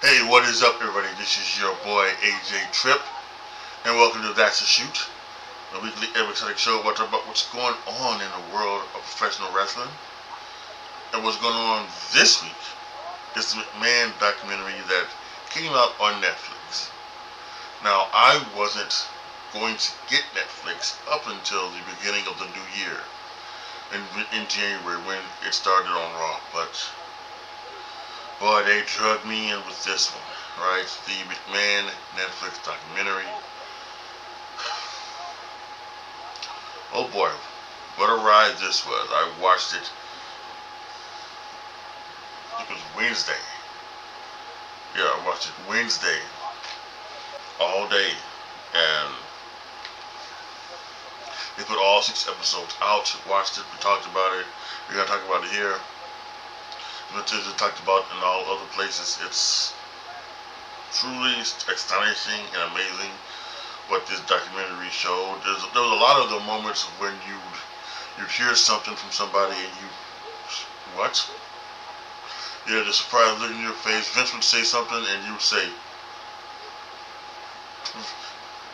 Hey, what is up, everybody? This is your boy AJTRIP, and welcome to That's a Shoot, a weekly episodic show about what's going on in the world of professional wrestling. And what's going on this week is the McMahon documentary that came out on Netflix. Now, I wasn't going to get Netflix up until the beginning of the new year, in January when it started on Raw, but boy, they drugged me in with this one, right? The McMahon Netflix documentary. Oh boy, what a ride this was. I watched it, it was Wednesday. Yeah, I watched it Wednesday, all day, and they put all 6 episodes out, watched it, we talked about it, we're going to talk about it here. But as we talked about in all other places, it's truly astonishing and amazing what this documentary showed. There was a lot of the moments when you hear something from somebody and you, what? Yeah, the surprise look in your face. Vince would say something and you would say,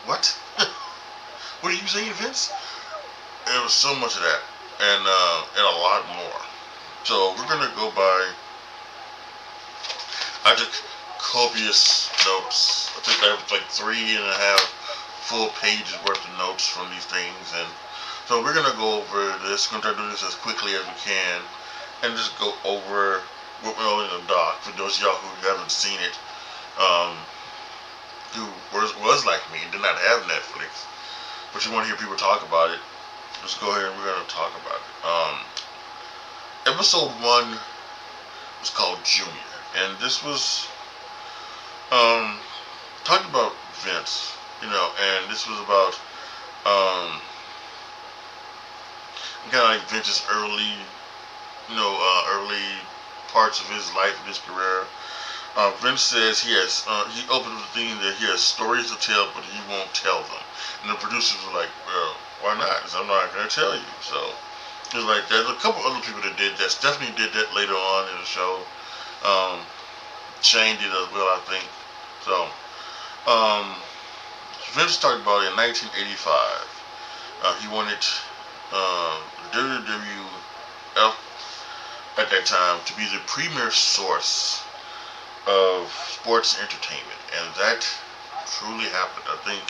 what? What are you saying, Vince? There was so much of that, and a lot more. So we're gonna go by. I took copious notes. I think I have like 3.5 full pages worth of notes from these things, and so we're gonna go over this. We're gonna try to do this as quickly as we can, and just go over what we're in the doc for those of y'all who haven't seen it, who was like me and did not have Netflix, but you want to hear people talk about it. Let's go ahead and we're gonna talk about it. Episode 1 was called Junior, and this was talking about Vince, and this was about kind of like Vince's early parts of his life and his career. Vince says he opened with the thing that he has stories to tell, but he won't tell them, and the producers were like, well, why not? Because I'm not going to tell you. So it's like there's a couple other people that did that. Stephanie did that later on in the show. Shane did as well, I think. So Vince talked about it in 1985. He wanted WWF at that time to be the premier source of sports entertainment, and that truly happened. I think.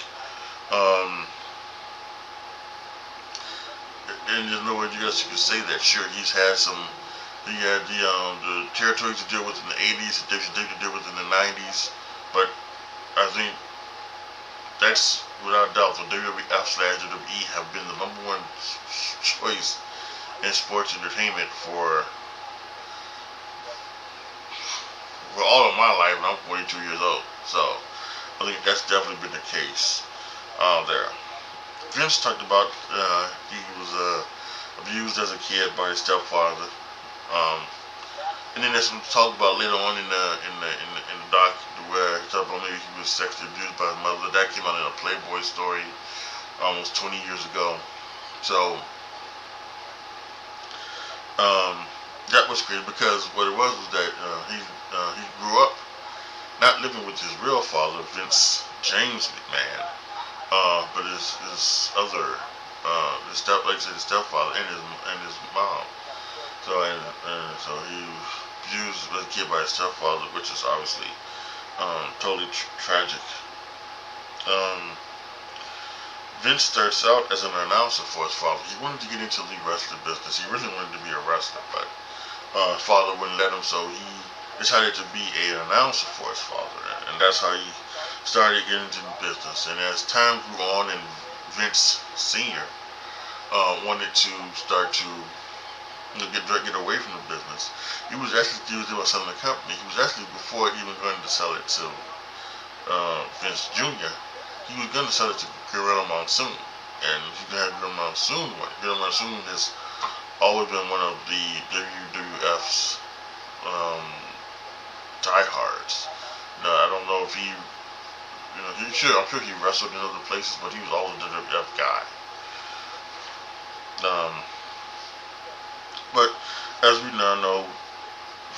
And there's no way you guys could say that. Sure, he's had some. He had the territories to deal with in the 80s, the WCW to deal with in the 90s, but I think that's without doubt the WWF/WWE have been the #1 choice in sports entertainment for all of my life, and I'm 42 years old. So I think that's definitely been the case there. Vince talked about he was abused as a kid by his stepfather, and then there's some talk about later on in the doc where he talked about maybe he was sexually abused by his mother. That came out in a Playboy story almost 20 years ago. So that was crazy because what it was that he grew up not living with his real father, Vince James McMahon. But his other, his stepfather and his mom. So so he was abused as a kid by his stepfather, which is obviously totally tragic. Vince starts out as an announcer for his father. He wanted to get into the wrestling business. He really wanted to be a wrestler, but his father wouldn't let him. So he decided to be an announcer for his father, and that's how he started getting into the business. And as time grew on and Vince Sr. Wanted to start to get away from the business, he was actually doing selling the company. He was actually, before even going to sell it to Vince Jr., he was going to sell it to Gorilla Monsoon. And he's going to have Gorilla Monsoon. Gorilla Monsoon has always been one of the WWF's diehards. Now, I don't know if he, I'm sure he wrestled in other places, but he was always a WWF guy. But as we now know,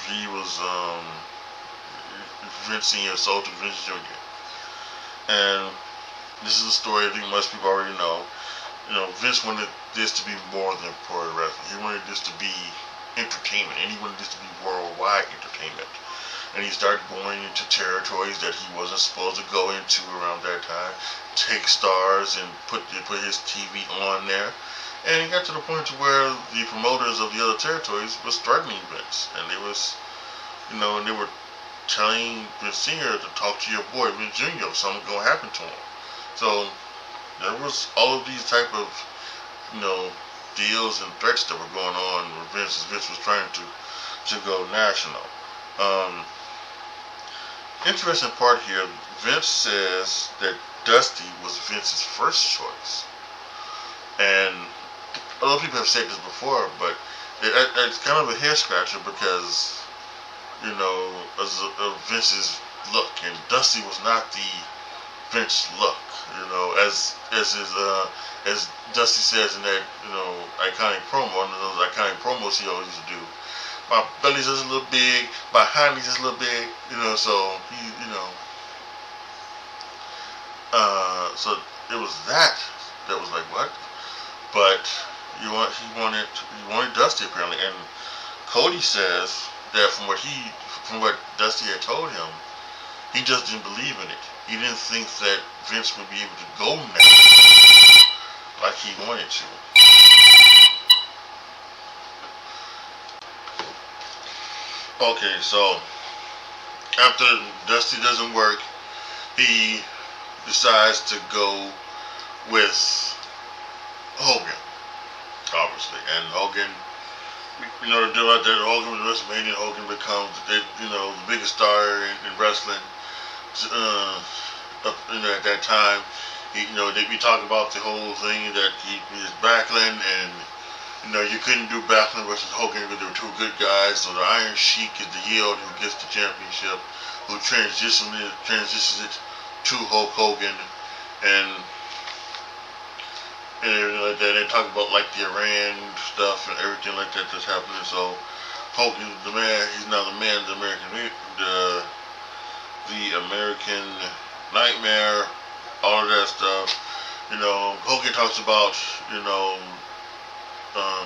he was Vince Sr. sold to Vince Jr. And this is a story I think most people already know. You know, Vince wanted this to be more than pro wrestling. He wanted this to be entertainment, and he wanted this to be worldwide entertainment. And he started going into territories that he wasn't supposed to go into around that time. Take stars and put his TV on there. And it got to the point to where the promoters of the other territories was threatening Vince. And they was, you know, and they were telling Vince Sr. to talk to your boy, Vince Jr., if something gonna happen to him. So there was all of these type of, you know, deals and threats that were going on with Vince as Vince was trying to go national. Interesting part here, Vince says that Dusty was Vince's first choice. And a lot of people have said this before, but it's kind of a hair scratcher because, you know, of Vince's look, and Dusty was not the Vince look, you know, as Dusty says in that, you know, iconic promo, one of those iconic promos he always used to do. My belly's just a little big, my hiney's just a little big, you know, so he, you know, so it was that was like, what? But he wanted Dusty apparently, and Cody says that from what Dusty had told him, he just didn't believe in it. He didn't think that Vince would be able to go now like he wanted to. Okay, so after Dusty doesn't work, he decides to go with Hogan, obviously. And Hogan, you know, the deal out there, Hogan was WrestleMania, Hogan becomes, you know, the biggest star in wrestling. Up, you know, at that time, you know, we talk about the whole thing that he is Backlund, and you know, you couldn't do Backlund versus Hogan because they were two good guys. So the Iron Sheik is the heel who gets the championship, who transitions it to Hulk Hogan, and everything like that. They talk about like the Iran stuff and everything like that that's happening. So Hogan, the man, he's now the man, the American Nightmare, all of that stuff. You know, Hogan talks about, you know,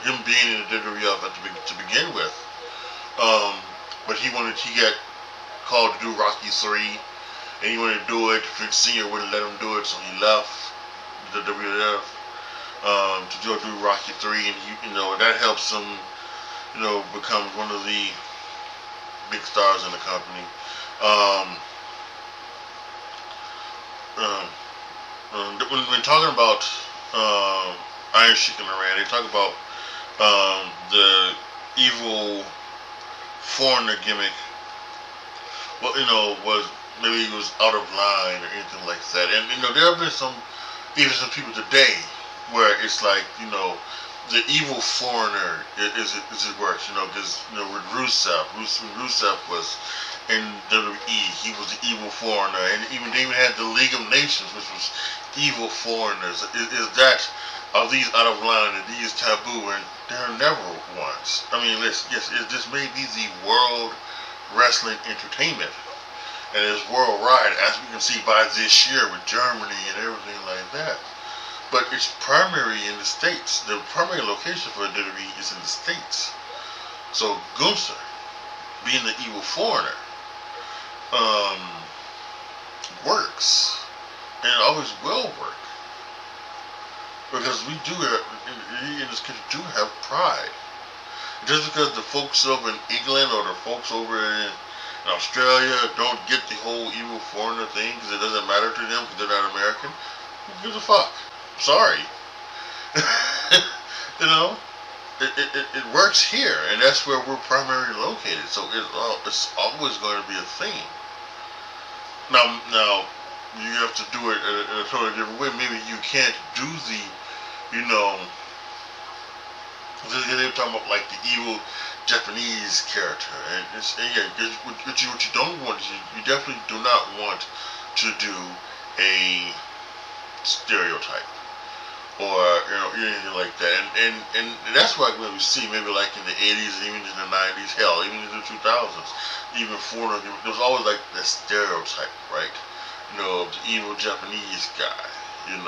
him being in the WWE to begin with. But he got called to do Rocky 3, and he wanted to do it. Vince Sr. wouldn't let him do it, so he left the WWF to do Rocky 3, and you know, that helps him, you know, become one of the big stars in the company. When talking about Iron Sheik and Iran, they talk about the evil foreigner gimmick. Well, you know, maybe he was out of line or anything like that. And you know, there have been some people today where it's like, you know, the evil foreigner is it works, you know, because, you know, with Rusev was in WWE, he was the evil foreigner, and they even had the League of Nations, which was evil foreigners. Are these out of line? Are these taboo? And they're never ones. I mean, this may be the world wrestling entertainment, and it's worldwide, as we can see by this year with Germany and everything like that. But it's primary in the States. The primary location for WWE is in the States. So Gunther, being the evil foreigner, works, and it always will work, because we do in this country do have pride. Just because the folks over in England or the folks over in Australia don't get the whole evil foreigner thing because it doesn't matter to them because they're not American, who gives a fuck? Sorry. You know, it works here, and that's where we're primarily located. So it's always going to be a thing. Now you have to do it in a totally different way. Maybe you can't do the, you know, they're talking about like the evil Japanese character, and what you don't want is you definitely do not want to do a stereotype. or anything like that. And that's what we see maybe like in the 80s, even in the 90s, hell, even in the 2000s, even forward. There was always like that stereotype, right? The evil Japanese guy, and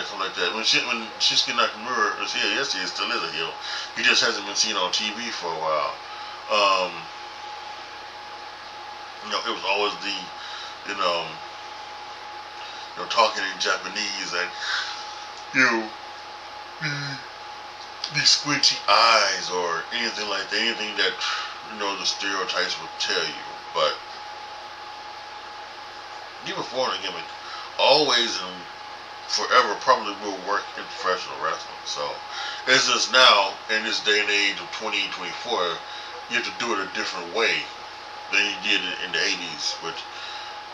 something like that. When Shinsuke Nakamura is here, yes, he still is a heel. He just hasn't been seen on TV for a while. It was always the, talking in Japanese and these squinty eyes or anything like that, anything that the stereotypes would tell you. But even for the gimmick, always and forever probably will work in professional wrestling. So it's just now in this day and age of 2024, you have to do it a different way than you did in the 80s with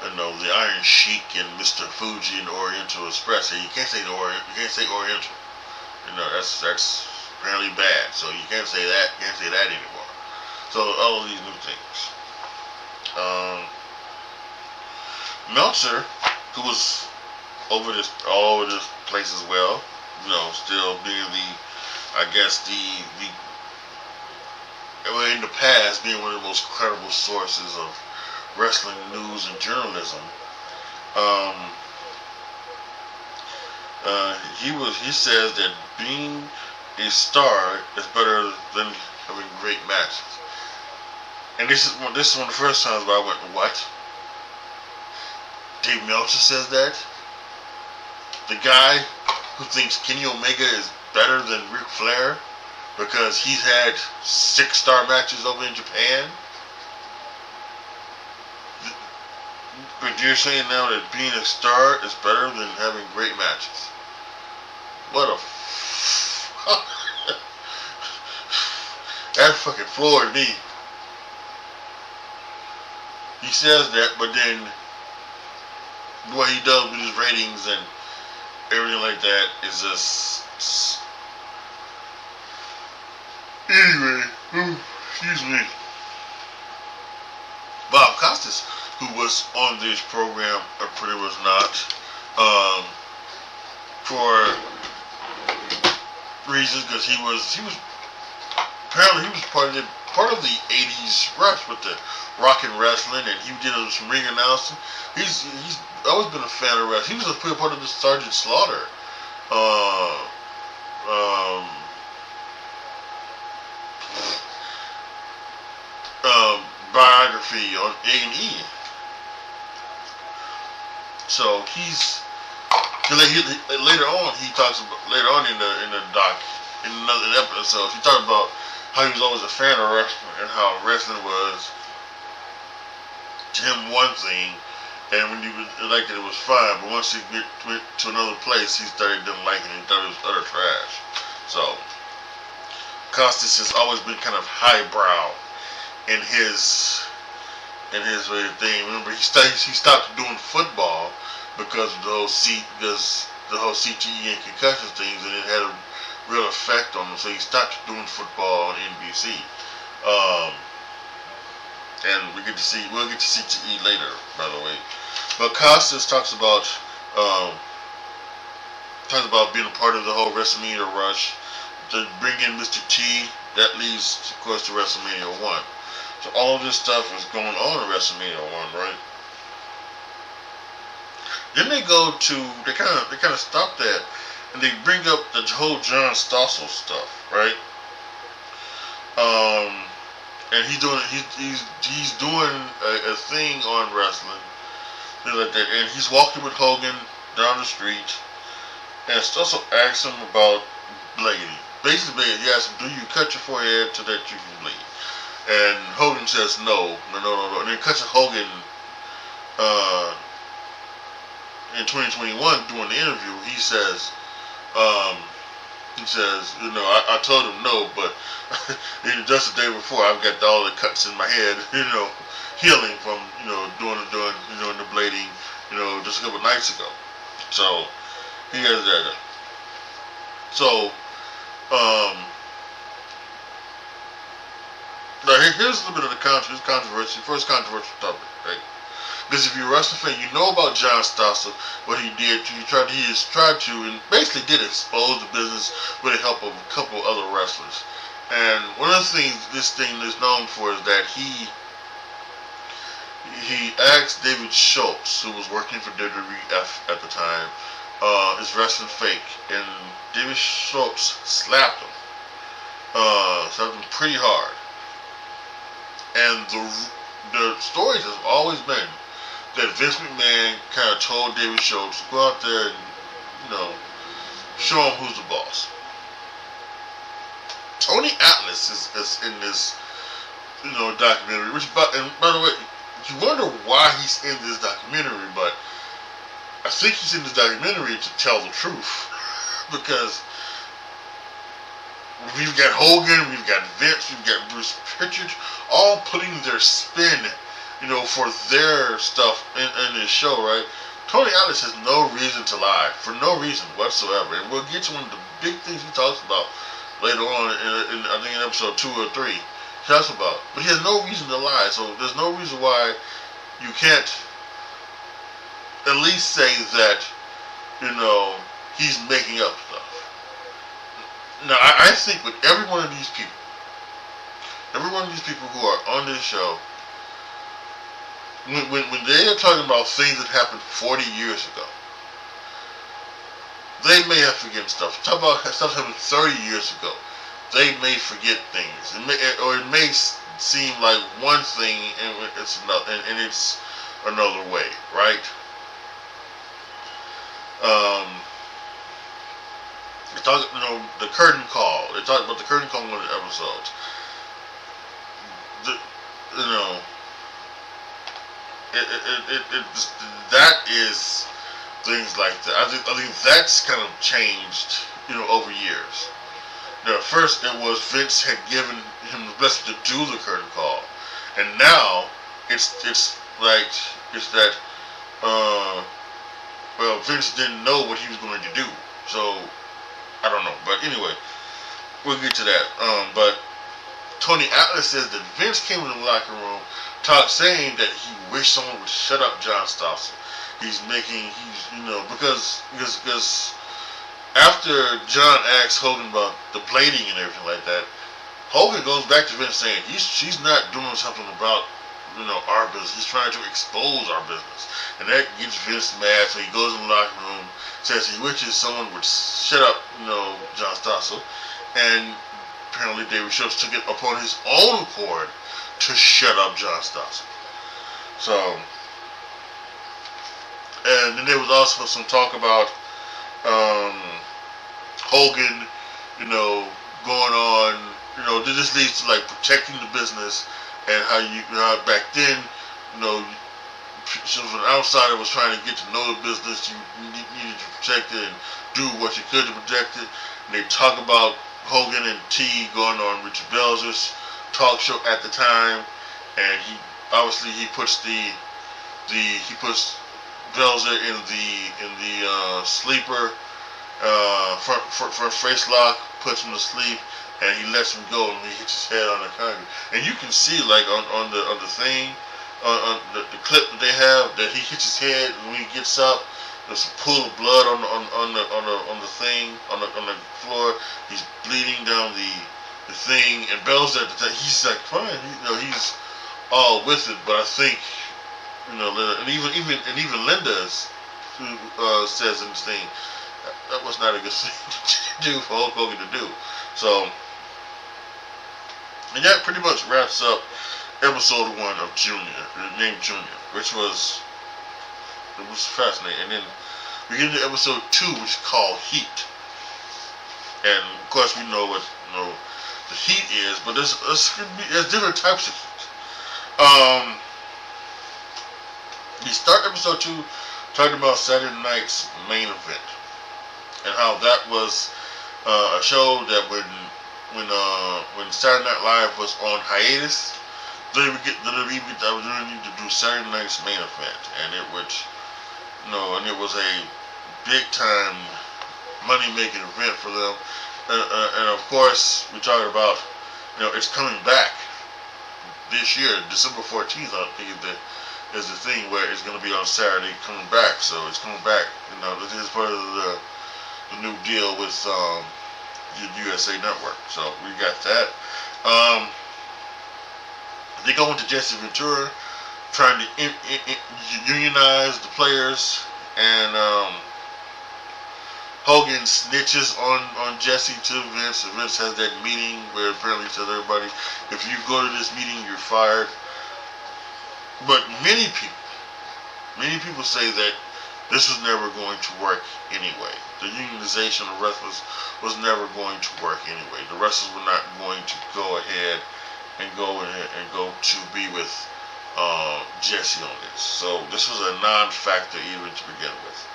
the Iron Sheik and Mr. Fuji and Oriental Express. You can't say Oriental. That's apparently bad. So you can't say that. You can't say that anymore. So all of these new things. Meltzer, who was all over this place as well, still being in the past being one of the most credible sources of wrestling news and journalism. He says that being a star is better than having great matches. And this is one of the first times where I went, what? Dave Meltzer says that? The guy who thinks Kenny Omega is better than Ric Flair because he's had 6-star matches over in Japan? But you're saying now that being a star is better than having great matches? What a that fucking floored me. He says that, but then what he does with his ratings and everything like that is just... Anyway, excuse me. Bob Costas, who was on this program, or pretty much not, for reasons, because he was apparently he was part of the 80s rush with the rock and wrestling, and he did some ring announcing. He's always been a fan of wrestling. He was a part of the Sergeant Slaughter biography on A&E. So later on he talks about in the doc in another episode he talked about how he was always a fan of wrestling and how wrestling was to him one thing, and when he liked it was fine, but once he went to another place he didn't like it and he thought it was utter trash. So Costas has always been kind of highbrow in his way of thing. Remember, he stopped doing football because of the whole CTE and concussion things, and it had a real effect on him. So he stopped doing football on NBC. And we'll get to see CTE later, by the way. But Costas talks about being a part of the whole WrestleMania rush. To bring in Mr. T, that leads, of course, to WrestleMania 1. So all of this stuff is going on in WrestleMania 1, right? Then they kind of stop that, and they bring up the whole John Stossel stuff, right? And he's doing a thing on wrestling, things like that, and he's walking with Hogan down the street, and Stossel asks him about blading. Basically, he asks him, "Do you cut your forehead so that you can bleed?" And Hogan says no. And then cuts to Hogan in 2021 during the interview. He says, I told him no, but just the day before, I've got all the cuts in my head, healing from, doing the blading, just a couple nights ago. So he has that. So, now here's a little bit of the controversy. First controversial topic, right? Because if you're a wrestling fan, you know about John Stossel, what he did. He has tried to, and basically did expose the business with the help of a couple other wrestlers. And one of the things this thing is known for is that he asked David Schultz, who was working for WWF at the time, his wrestling fake, and David Schultz slapped him pretty hard. And the stories have always been that Vince McMahon kind of told David Schultz, go out there and, show him who's the boss. Tony Atlas is in this, documentary. And by the way, you wonder why he's in this documentary, but I think he's in this documentary to tell the truth. Because we've got Hogan, we've got Vince, we've got Bruce Pritchard, all putting their spin, for their stuff in this show, right? Tony Atlas has no reason to lie, for no reason whatsoever. And we'll get to one of the big things he talks about later on, in I think in episode 2 or 3, he talks about. But he has no reason to lie, so there's no reason why you can't at least say that, he's making up stuff. Now, I think with every one of these people who are on this show, when they are talking about things that happened 40 years ago, they may have forgotten stuff. Talk about stuff happened 30 years ago. They may forget things, it may seem like one thing and it's another, and it's another way, right? They talk, the curtain call. They talk about the curtain call in one of the episodes. That is things like that. I think that's kind of changed, over years. First it was Vince had given him the blessing to do the curtain call, and now it's that Vince didn't know what he was going to do, so I don't know. But anyway, we'll get to that. But Tony Atlas says that Vince came in the locker room, saying that he wished someone would shut up John Stossel. Because after John asks Hogan about the blading and everything like that, Hogan goes back to Vince saying she's not doing something about our business. He's trying to expose our business, and that gets Vince mad. So he goes in the locker room, says he wishes someone would shut up John Stossel, and apparently David Schultz took it upon his own accord to shut up John Stossel. So, and then there was also some talk about Hogan, going on, this leads to like protecting the business, and how back then, so when an outsider was trying to get to know the business, you needed to protect it and do what you could to protect it. And they talk about Hogan and T going on Richard Belzer's talk show at the time, and he puts Belzer in the sleeper front face lock, puts him to sleep, and he lets him go, and he hits his head on the concrete. And you can see like on the thing, on the clip that they have, that he hits his head, and when he gets up, there's a pool of blood on the thing, on the floor. He's bleeding down the thing, and Belzer at the time, he's like fine, he's all with it. But I think, and even Linda says in this thing, that was not a good thing to do for Hulk Hogan to do. So, and that pretty much wraps up episode 1 of Junior, named Junior, which was fascinating. And then we get into episode 2, which is called Heat. And of course we know what the heat is, but there's different types of heat. We start episode 2 talking about Saturday night's main event, and how that was a show that when Saturday Night Live was on hiatus, they would get the opportunity to do Saturday night's main event, and it was a big time money making event for them, and of course we talked about it's coming back this year, December 14th. I think is is the thing where it's going to be on Saturday coming back. So it's coming back. You know, this is part of the new deal with the USA Network. So we got that. They go into Jesse Ventura, trying to unionize the players, and Hogan snitches on Jesse to Vince, and Vince has that meeting where apparently he tells everybody, if you go to this meeting, you're fired. But many people say that this was never going to work anyway. The unionization of wrestlers was never going to work anyway. The wrestlers were not going to go ahead and go to be with Jesse on this. So this was a non-factor even to begin with.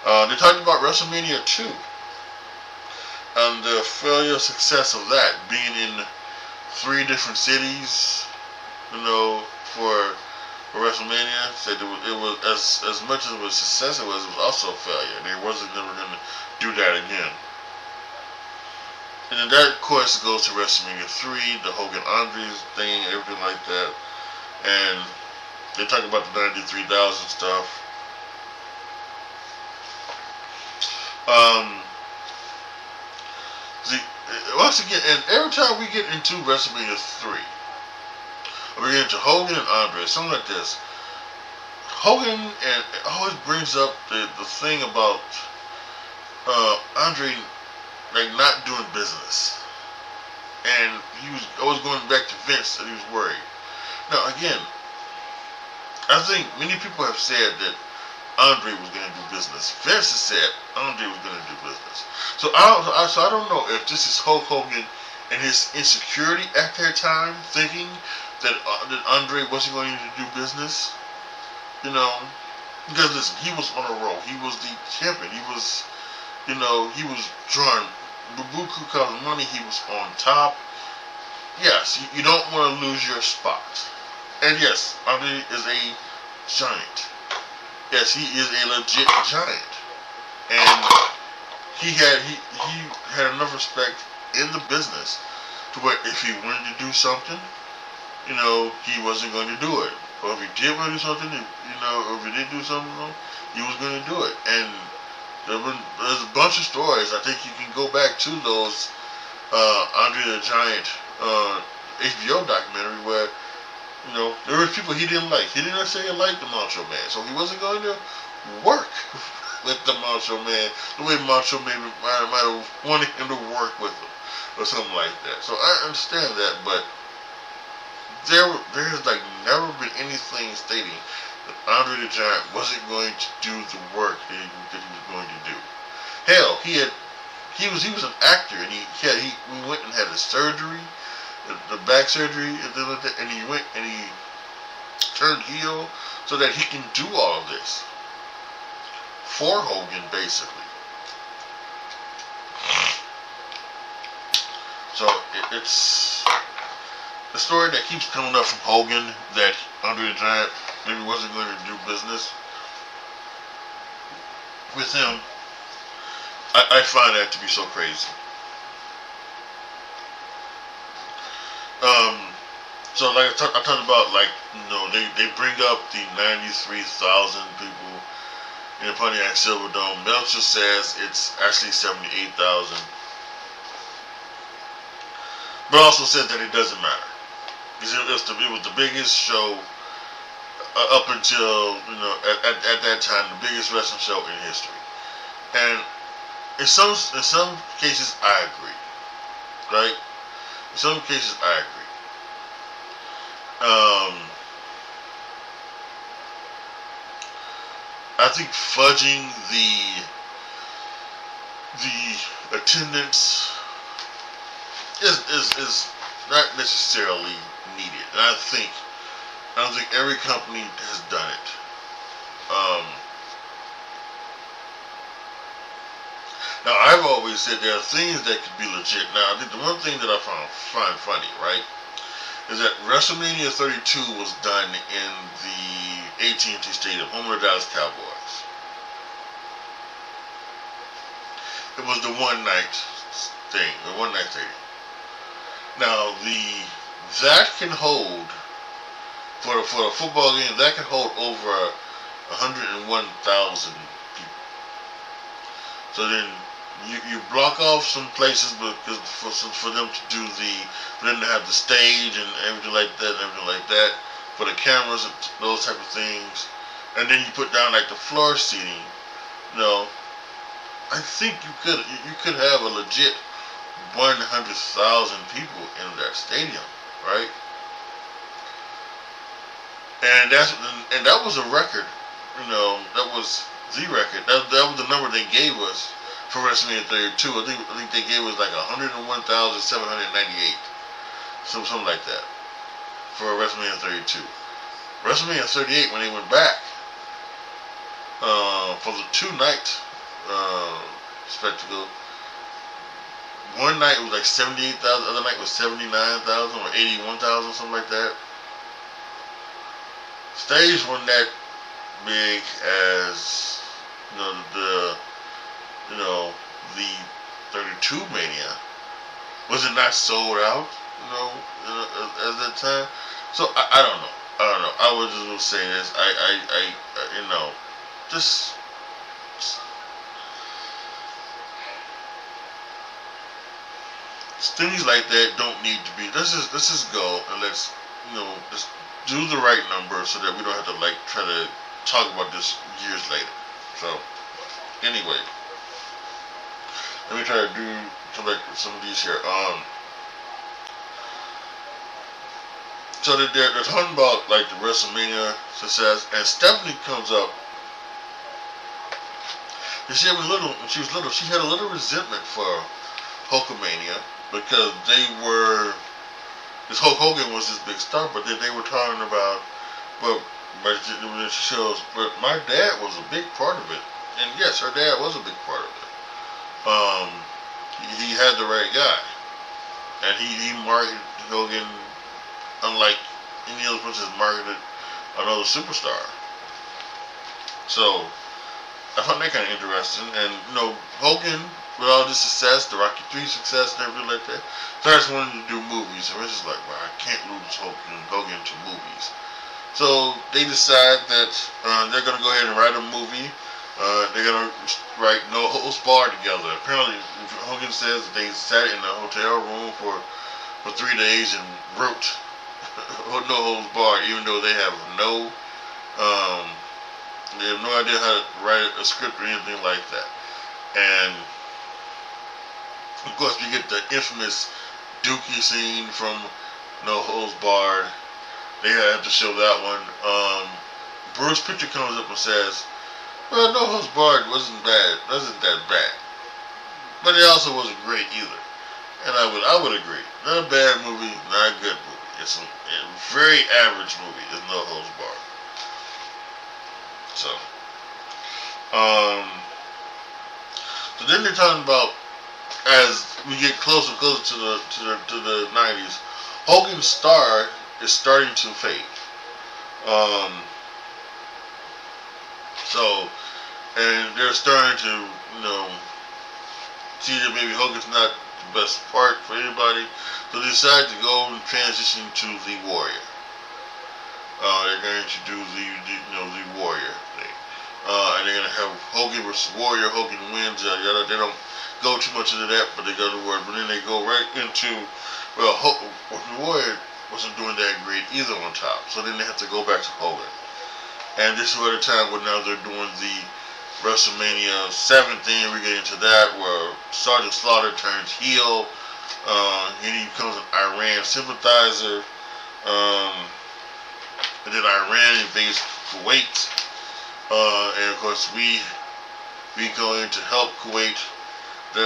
They talked about WrestleMania 2 and the failure success of that, being in 3 different cities, you know, for WrestleMania. Said it was as much as it was a success, it was also a failure. They wasn't never going to do that again. And then that, of course, goes to WrestleMania 3, the Hogan Andres thing, everything like that. And they talk about the 93,000 stuff. Once again, and every time we get into WrestleMania 3, we get into Hogan and Andre, something like this. Hogan and always brings up the thing about Andre, like, not doing business, and he was always going back to Vince that he was worried. Now again, I think many people have said that Andre was going to do business. Vince has said Andre was going to do business. So I don't know if this is Hulk Hogan and his insecurity at that time, thinking that Andre wasn't going to do business. You know, because listen, he was on a roll. He was the champion. He was, you know, he was drawing buku kind of money. He was on top. Yes, you don't want to lose your spot. And yes, Andre is a giant. Yes, he is a legit giant, and he had enough respect in the business to where if he wanted to do something, you know, he wasn't going to do it. Or if he did want to do something, you know, if he did do something, he was going to do it. And there's a bunch of stories. I think you can go back to those Andre the Giant HBO documentary where, you know, there were people he didn't like. He didn't necessarily like the Macho Man, so he wasn't going to work with the Macho Man the way Macho Man might have wanted him to work with him, or something like that. So I understand that, but there's like never been anything stating that Andre the Giant wasn't going to do the work that he was going to do. Hell, he was an actor, and we went and had a surgery, the back surgery, and he went and he turned heel so that he can do all of this for Hogan, basically. So it's the story that keeps coming up from Hogan that Andre the Giant maybe wasn't going to do business with him. I find that to be so crazy. So like I talked about, like, you know, they bring up the 93,000 people in the Pontiac Silverdome. Meltzer says it's actually 78,000, but also said that it doesn't matter. It was the biggest show up until, you know, at that time, the biggest wrestling show in history. And in some cases I agree, right? In some cases I agree. I think fudging the attendance is not necessarily needed, and I don't think every company has done it. Now I've always said there are things that could be legit. Now I think the one thing that I find funny, right, is that WrestleMania 32 was done in the AT&T Stadium, home of the Dallas Cowboys. It was the one night thing, the one night stadium. Now that can hold for a football game that can hold over 101,000 people. So then you block off some places because for them to do for them to have the stage and everything like that, for the cameras, those type of things, and then you put down like the floor seating. You know, I think you could have a legit 100,000 people in that stadium, right? And that was a record. You know, that was the record. That was the number they gave us for WrestleMania 32. I think they gave us like 101,798, something like that, for WrestleMania 32. WrestleMania 38, when they went back for the 2-night spectacle, one night it was like 78,000, the other night was 79,000 or 81,000, something like that. Stage wasn't that big as the 32 Mania. Was it not sold out? At that time. So I don't know. I was just gonna say this. Just things like that don't need to be. Let's just go and let's just do the right number so that we don't have to like try to talk about this years later. So anyway, let me try to do some of these here. So they're talking about like the WrestleMania success, and Stephanie comes up. And she was little. When she was little, she had a little resentment for Hulkamania because this Hulk Hogan was this big star, but then they were talking about, but she shows, but my dad was a big part of it, and yes, her dad was a big part of it. He had the right guy, and he marketed Hogan unlike any other person has marketed another superstar. So I found that kind of interesting, and Hogan, with all this success, the Rocky 3 success and everything like that, starts wanting to do movies, and it's just like, well, I can't lose Hogan to movies. So they decide that they're going to go ahead and write a movie. They're going to write No Holds Barred together. Apparently, Hogan says that they sat in a hotel room for 3 days and wrote No Holds Barred, even though they have no idea how to write a script or anything like that. And of course, we get the infamous Dookie scene from No Holds Barred. They had to show that one. Bruce Pritchard comes up and says, well, No Holds Barred wasn't that bad. But it also wasn't great either. And I would agree. Not a bad movie, not a good movie. It's a very average movie. It's No Holds Barred. So then they're talking about, as we get closer and closer to the 90s, Hogan's star is starting to fade. And they're starting to, see that maybe Hogan's not the best part for anybody. So they decide to go and transition to the Warrior. They're going to do the Warrior thing. And they're going to have Hogan versus Warrior. Hogan wins. They don't go too much into that, but they go to Warrior. But then they go right into, well, the Warrior wasn't doing that great either on top. So then they have to go back to Hogan. And this is at a time where now they're doing the WrestleMania 7 thing. We get into that where Sergeant Slaughter turns heel. And he becomes an Iran sympathizer. And then Iran invades Kuwait. And of course we go in to help Kuwait.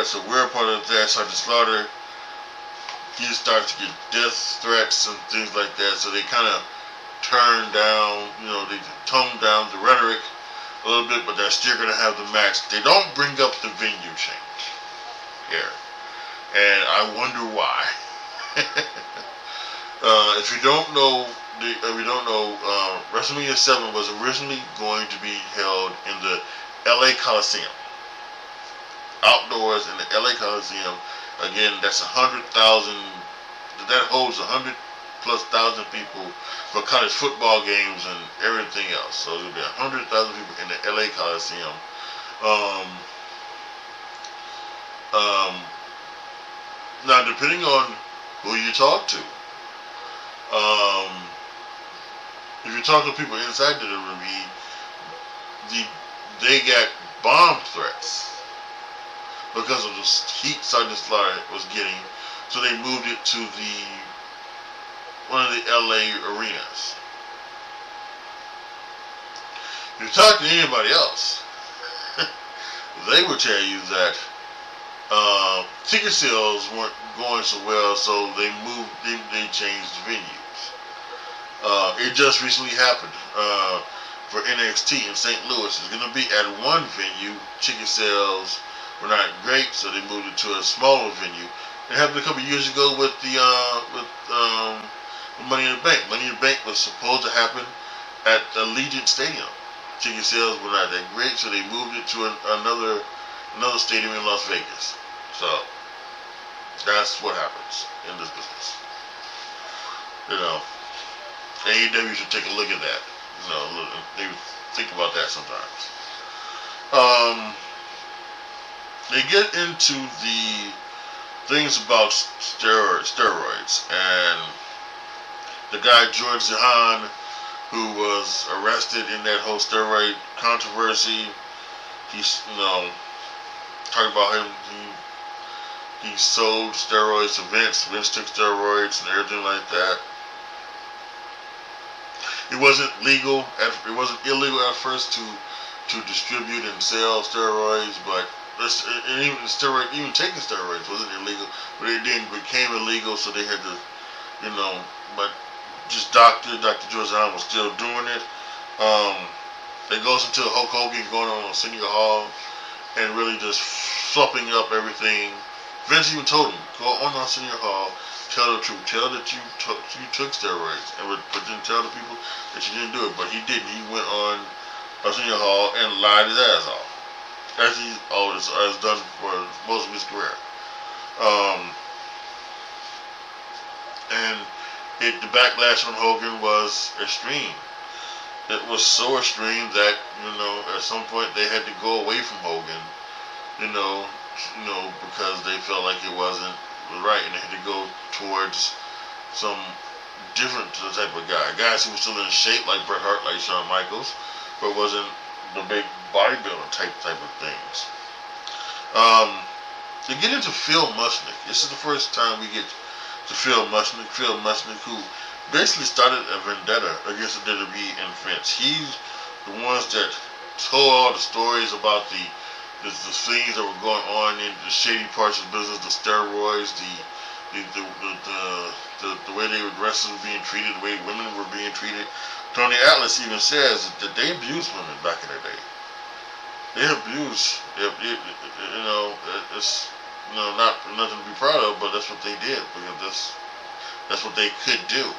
So we're a part of that. Sergeant Slaughter, he starts to get death threats and things like that. So they kind of turn down, they tone down the rhetoric a little bit, but they're still going to have the match. They don't bring up the venue change here. And I wonder why. If you don't know, WrestleMania 7 was originally going to be held in the LA Coliseum. Outdoors in the LA Coliseum. Again, that's 100,000. That holds 100,000 plus thousand people for college football games and everything else. So there'll be 100,000 people in the LA Coliseum. Now, depending on who you talk to, if you talk to people inside the WWE, they got bomb threats because of the heat Sergeant Slaughter was getting, so they moved it to one of the LA arenas. If you talk to anybody else, they would tell you that ticket sales weren't going so well, so they changed venues. It just recently happened for NXT in St. Louis. It's going to be at one venue. Ticket sales were not great, so they moved it to a smaller venue. It happened a couple years ago with Money in the Bank. Money in the Bank was supposed to happen at Allegiant Stadium. Ticket sales were not that great, so they moved it to another stadium in Las Vegas. So that's what happens in this business. AEW should take a look at that. Maybe think about that sometimes. They get into the things about steroids, and the guy George Zahan, who was arrested in that whole steroid controversy, he's talking about him. He sold steroids to Vince. Vince took steroids and everything like that. It wasn't illegal at first to distribute and sell steroids, but even taking steroids wasn't illegal. But it then became illegal, so they had to, but just Dr. George Allen was still doing it. It goes into Hulk Hogan going on Senior Hall and really just fluffing up everything. Vince even told him, go on Senior Hall, tell the truth, tell that you took steroids, but then tell the people that you didn't do it. But he didn't. He went on Senior Hall and lied his ass off, as he always has done for most of his career. And the backlash on Hogan was extreme. It was so extreme that at some point they had to go away from Hogan, because they felt like it wasn't right, and they had to go towards some different type of guys who were still in shape, like Bret Hart, like Shawn Michaels, but wasn't the big bodybuilder type of things. To get into Phil Mushnick, this is the first time we get to Phil Mushnick. Phil Mushnick, who basically started a vendetta against the WWE and Vince. He's the ones that told all the stories about the things that were going on in the shady parts of the business, the steroids, the way they wrestlers were being treated, the way women were being treated. Tony Atlas even says that they abused women back in the day. They abused, it's not nothing to be proud of, but that's what they did, because that's what they could do.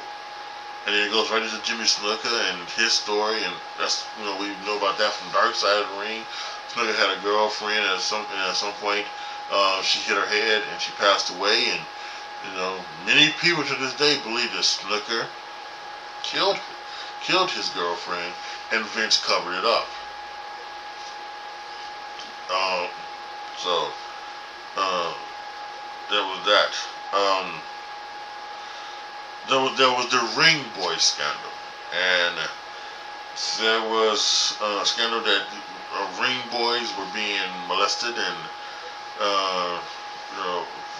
And then it goes right into Jimmy Snuka and his story, and that's we know about that from Dark Side of the Ring. Snuka had a girlfriend at some point. She hit her head and she passed away, and many people to this day believe that Snuka killed his girlfriend, and Vince covered it up. There was that. There was the Ring Boy scandal, and there was a scandal that ring boys were being molested and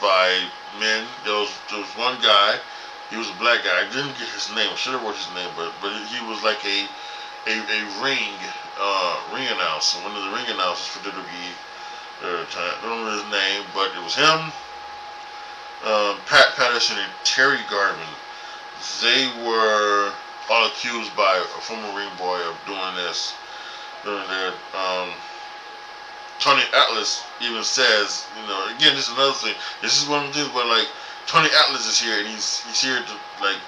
by men. There was one guy. He was a black guy. I didn't get his name. I should have wrote his name, but he was like a ring announcer, one of the ring announcers for WWE. I don't remember his name, but it was him, Pat Patterson, and Terry Garvin. They were all accused by a former ring boy of doing this. Tony Atlas even says, again, this is another thing. This is one of the things where, like, Tony Atlas is here, and he's here to, like,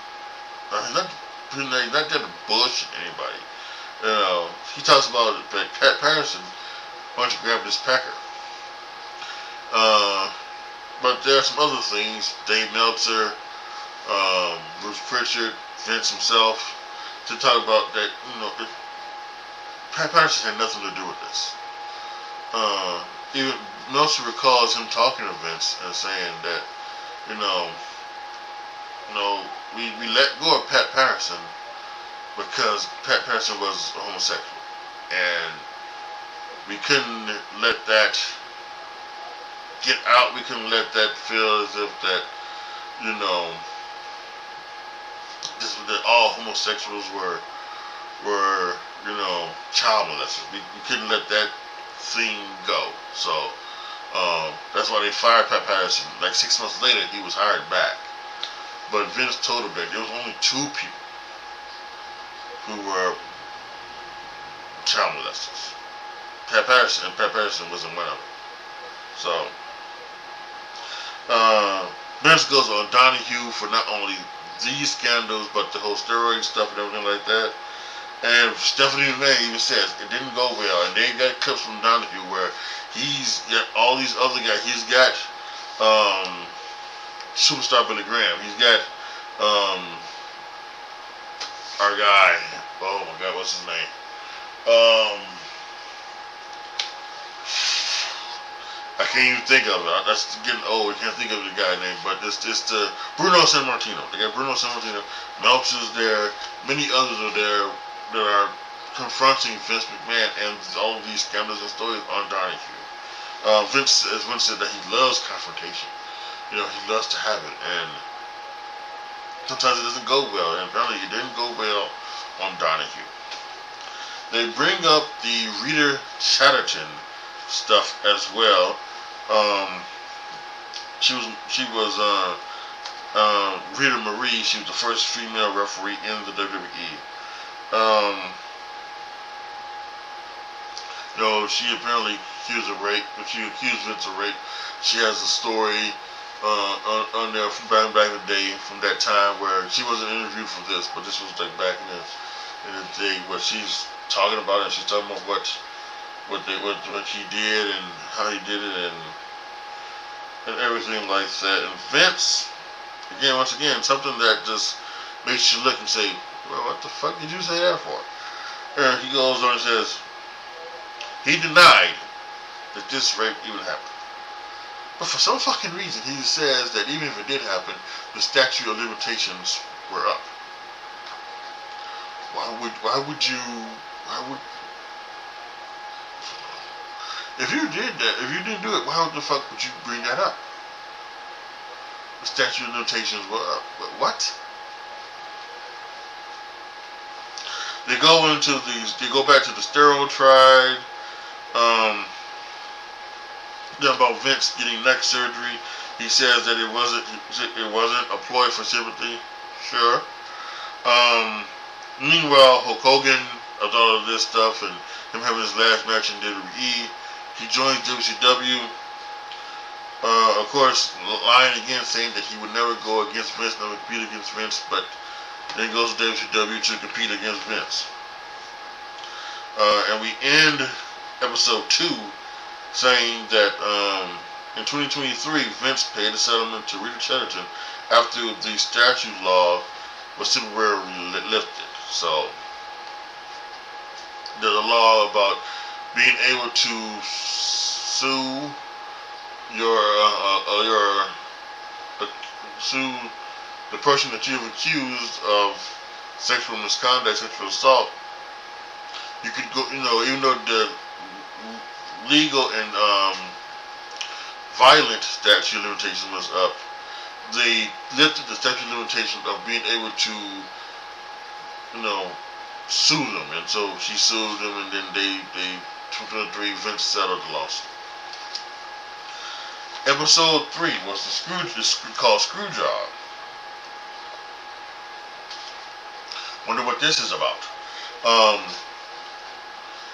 he's not there to bullshit anybody. He talks about Pat Patterson. Why don't you grab this pecker? But there are some other things. Dave Meltzer Bruce Pritchard, Vince himself, to talk about that, Pat Patterson had nothing to do with this. Even Meltzer recalls him talking to Vince and saying that, we let go of Pat Patterson because Pat Patterson was a homosexual, and we couldn't let that get out. We couldn't let that feel as if that, that all homosexuals were child molesters. We couldn't let that thing go. So that's why they fired Pat Patterson. Like 6 months later, he was hired back. But Vince told him that there was only 2 people who were child molesters. Pat Patterson, and Pat Patterson wasn't one of them. So Vince goes on Donahue for not only these scandals, but the whole steroid stuff and everything like that. And Stephanie Renee even says it didn't go well, and they got clips from Donahue where he's got all these other guys. He's got Superstar Billy Graham. He's got our guy. Oh my God, what's his name? I can't even think of it. That's getting old. I can't think of the guy's name, but it's the Bruno Sammartino. They got Bruno Sammartino. Meltzer's there. Many others are there that are confronting Vince McMahon and all of these scandals and stories on Donahue. Vince said that he loves confrontation. He loves to have it, and sometimes it doesn't go well. And apparently, it didn't go well on Donahue. They bring up the Rita Chatterton stuff as well. She was Rita Marie. She was the first female referee in the WWE. She apparently accused of rape. She accused Vince of rape. She has a story on there from back in the day, from that time where she wasn't interviewed for this, but this was like back in the day where she's talking about it. She's talking about what he did and how he did it and everything like that. And Vince, once again, something that just makes you look and say, well, what the fuck did you say that for? And he goes on and says, he denied that this rape even happened. But for some fucking reason, he says that even if it did happen, the statute of limitations were up. If you did that, if you didn't do it, why the fuck would you bring that up? The statute of limitations were up. What? They go back to the steroid trial. About Vince getting neck surgery. He says that it wasn't a ploy for sympathy. Sure. Meanwhile, Hulk Hogan, after all of this stuff and him having his last match in WWE, he joins WCW. Of course, lying again, saying that he would never go against Vince, never compete against Vince, but then he goes to WCW to compete against Vince. And we end episode 2 saying that in 2023, Vince paid a settlement to Rita Chatterton after the statute law was temporarily lifted. So there's a law about being able to sue sue the person that you've accused of sexual misconduct, sexual assault. You could go, even though the legal and violent statute of limitations was up, they lifted the statute of limitations of being able to, sue them. And so she sued them, and then they 2003, Vince settled the lawsuit. Episode 3 was called Screwjob. Wonder what this is about.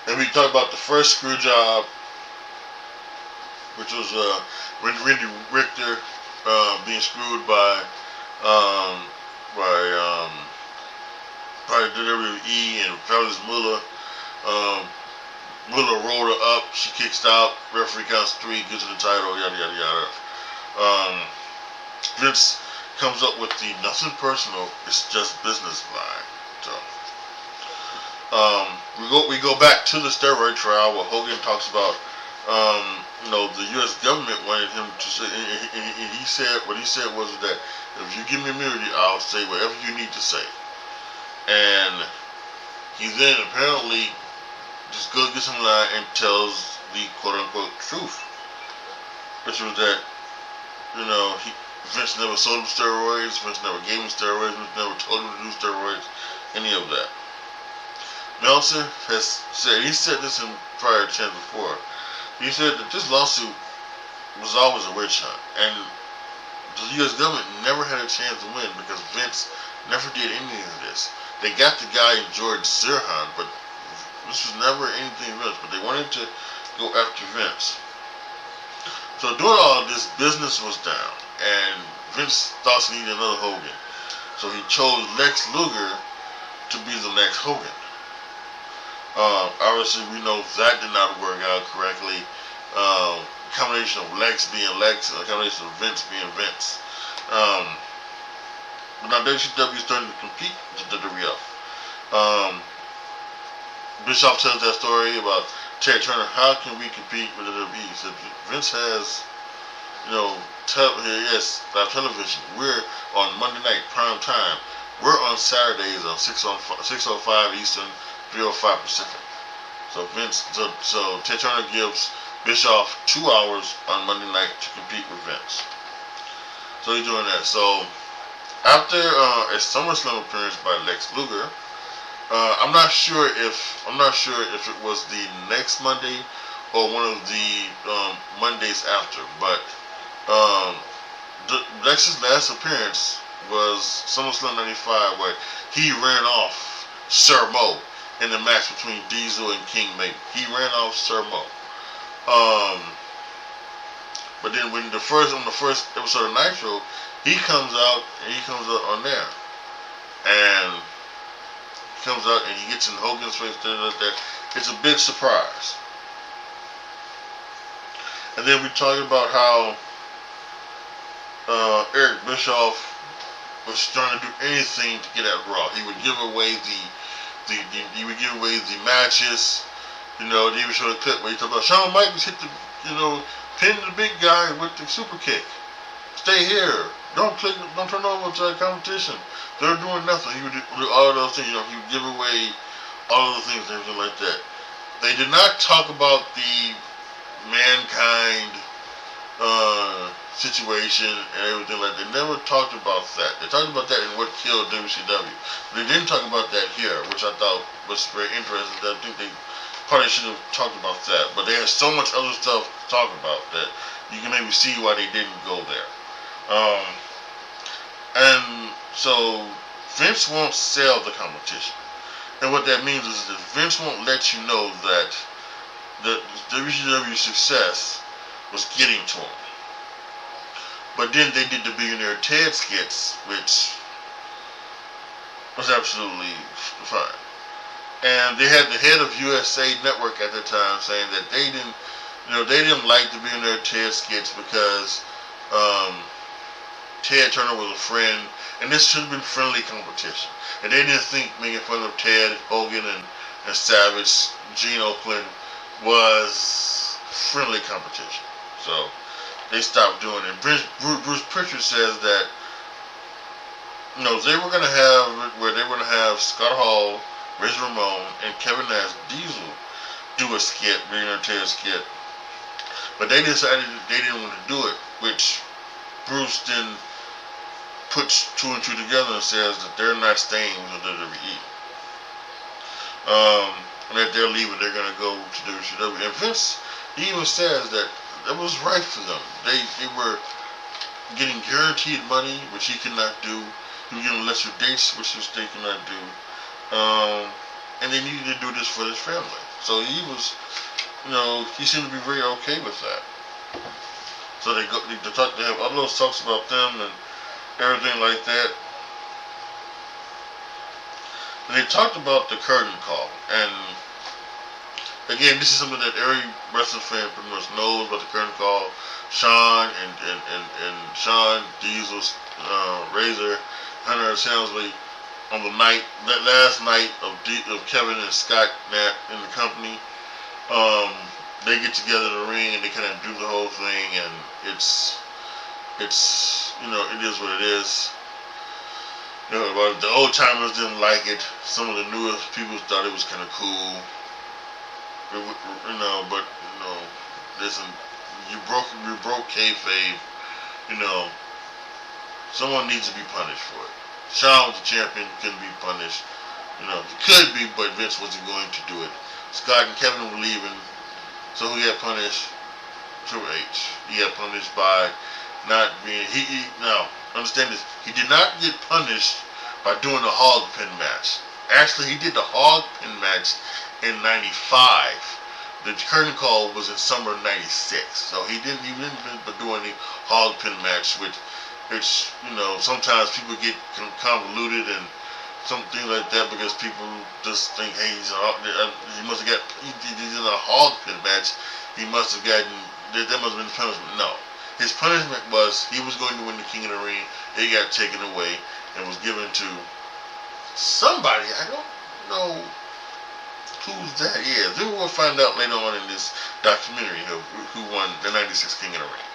And we talked about the first Screwjob, which was Randy Richter being screwed by WWE and Fabulous Moolah. Moolah rolled her up. She kicks out. Referee counts 3, gives her the title. Yada yada yada. Vince comes up with the nothing personal, it's just business line. So we go back to the steroid trial where Hogan talks about the U.S. government wanted him to say, and he said what he said was that if you give me immunity, I'll say whatever you need to say. And he then apparently just goes gets in line and tells the quote-unquote truth, which was that Vince never sold him steroids, Vince never gave him steroids, Vince never told him to do steroids, any of that. Meltzer has said, he said this in prior chance before, he said that this lawsuit was always a witch hunt, and the U.S. government never had a chance to win because Vince never did any of this. They got the guy in George Sirhan, but this was never anything Vince, but they wanted to go after Vince. So doing all of this, business was down, and Vince thought he needed another Hogan. So he chose Lex Luger to be the next Hogan. Obviously, we know that did not work out correctly. Combination of Lex being Lex, and a combination of Vince being Vince. But now WCW is starting to compete with WWF. Bischoff tells that story about Ted Turner. How can we compete with the WWE? He said Vince has, live television. We're on Monday night prime time. We're on Saturdays on 6:05 Eastern, 3:05 Pacific. So Ted Turner gives Bischoff 2 hours on Monday night to compete with Vince. So he's doing that. So after a SummerSlam appearance by Lex Luger, I'm not sure if it was the next Monday or one of the Mondays after, but Lex's last appearance was SummerSlam 95, where he ran off Sir Mo in the match between Diesel and King Mabel. He ran off Sir Mo. But then on the first episode of Nitro, he comes out on there, and comes out and he gets in Hogan's face, like that. It's a big surprise. And then we talk about how Eric Bischoff was trying to do anything to get at Raw. He would give away the matches. They even showed a clip where he talked about Shawn Michaels hit the pin the big guy with the super kick. Stay here. Don't turn over to that competition. They're doing nothing. He would do all of those things. He would give away all of the things and everything like that. They did not talk about the Mankind situation and everything like that. They never talked about that. They talked about that in What Killed WCW. They didn't talk about that here, which I thought was very interesting. I think they probably should have talked about that. But they had so much other stuff to talk about that you can maybe see why they didn't go there. And so Vince won't sell the competition. And what that means is that Vince won't let you know that the WCW success was getting to him. But then they did the Billionaire Ted skits, which was absolutely fine. And they had the head of USA Network at the time saying that they didn't like the Billionaire Ted skits because Ted Turner was a friend, and this should have been friendly competition. And they didn't think making fun of Ted, Hogan, and Savage, Gene Oakland was friendly competition. So they stopped doing it. Bruce Pritchard says that they were going to have Scott Hall, Razor Ramon, and Kevin Nash Diesel do a skit, Billionaire Ted skit. But they decided they didn't want to do it, which Bruce then puts 2 and 2 together and says that they're not staying with the WWE. And that they're leaving, they're going to go to WCW. And Vince, he even says that it was right for them. They were getting guaranteed money, which he could not do. He was getting lesser dates, which they could not do. And they needed to do this for his family. So he was, he seemed to be very okay with that. So they have all those talks about them and everything like that. And they talked about the curtain call. And again, this is something that every wrestling fan pretty much knows about the curtain call. Shawn and Shawn, Diesel, Razor, Hunter Helmsley on the night, that last night of Kevin and Scott in the company. They get together in the ring and they kind of do the whole thing, and it's you know, it is what it is. You know, but the old timers didn't like it. Some of the newest people thought it was kind of cool. You know, but you know, listen, you broke kayfabe. You know, someone needs to be punished for it. Shawn was the champion, couldn't be punished. You know, he could be, but Vince wasn't going to do it. Scott and Kevin were leaving, so who got punished? Triple H. He got punished by not being. Now understand this. He did not get punished by doing the hog pin match. Actually, he did the hog pin match in '95. The curtain call was in summer '96, so he didn't do any hog pin match, which you know, sometimes people get convoluted and something like that because people just think, hey, he must have got, he's in a hog pin match. He must have gotten, that must have been his punishment. No. His punishment was he was going to win the King of the Ring. It got taken away and was given to somebody. I don't know who's that is. We will find out later on in this documentary who won the '96 King of the Ring.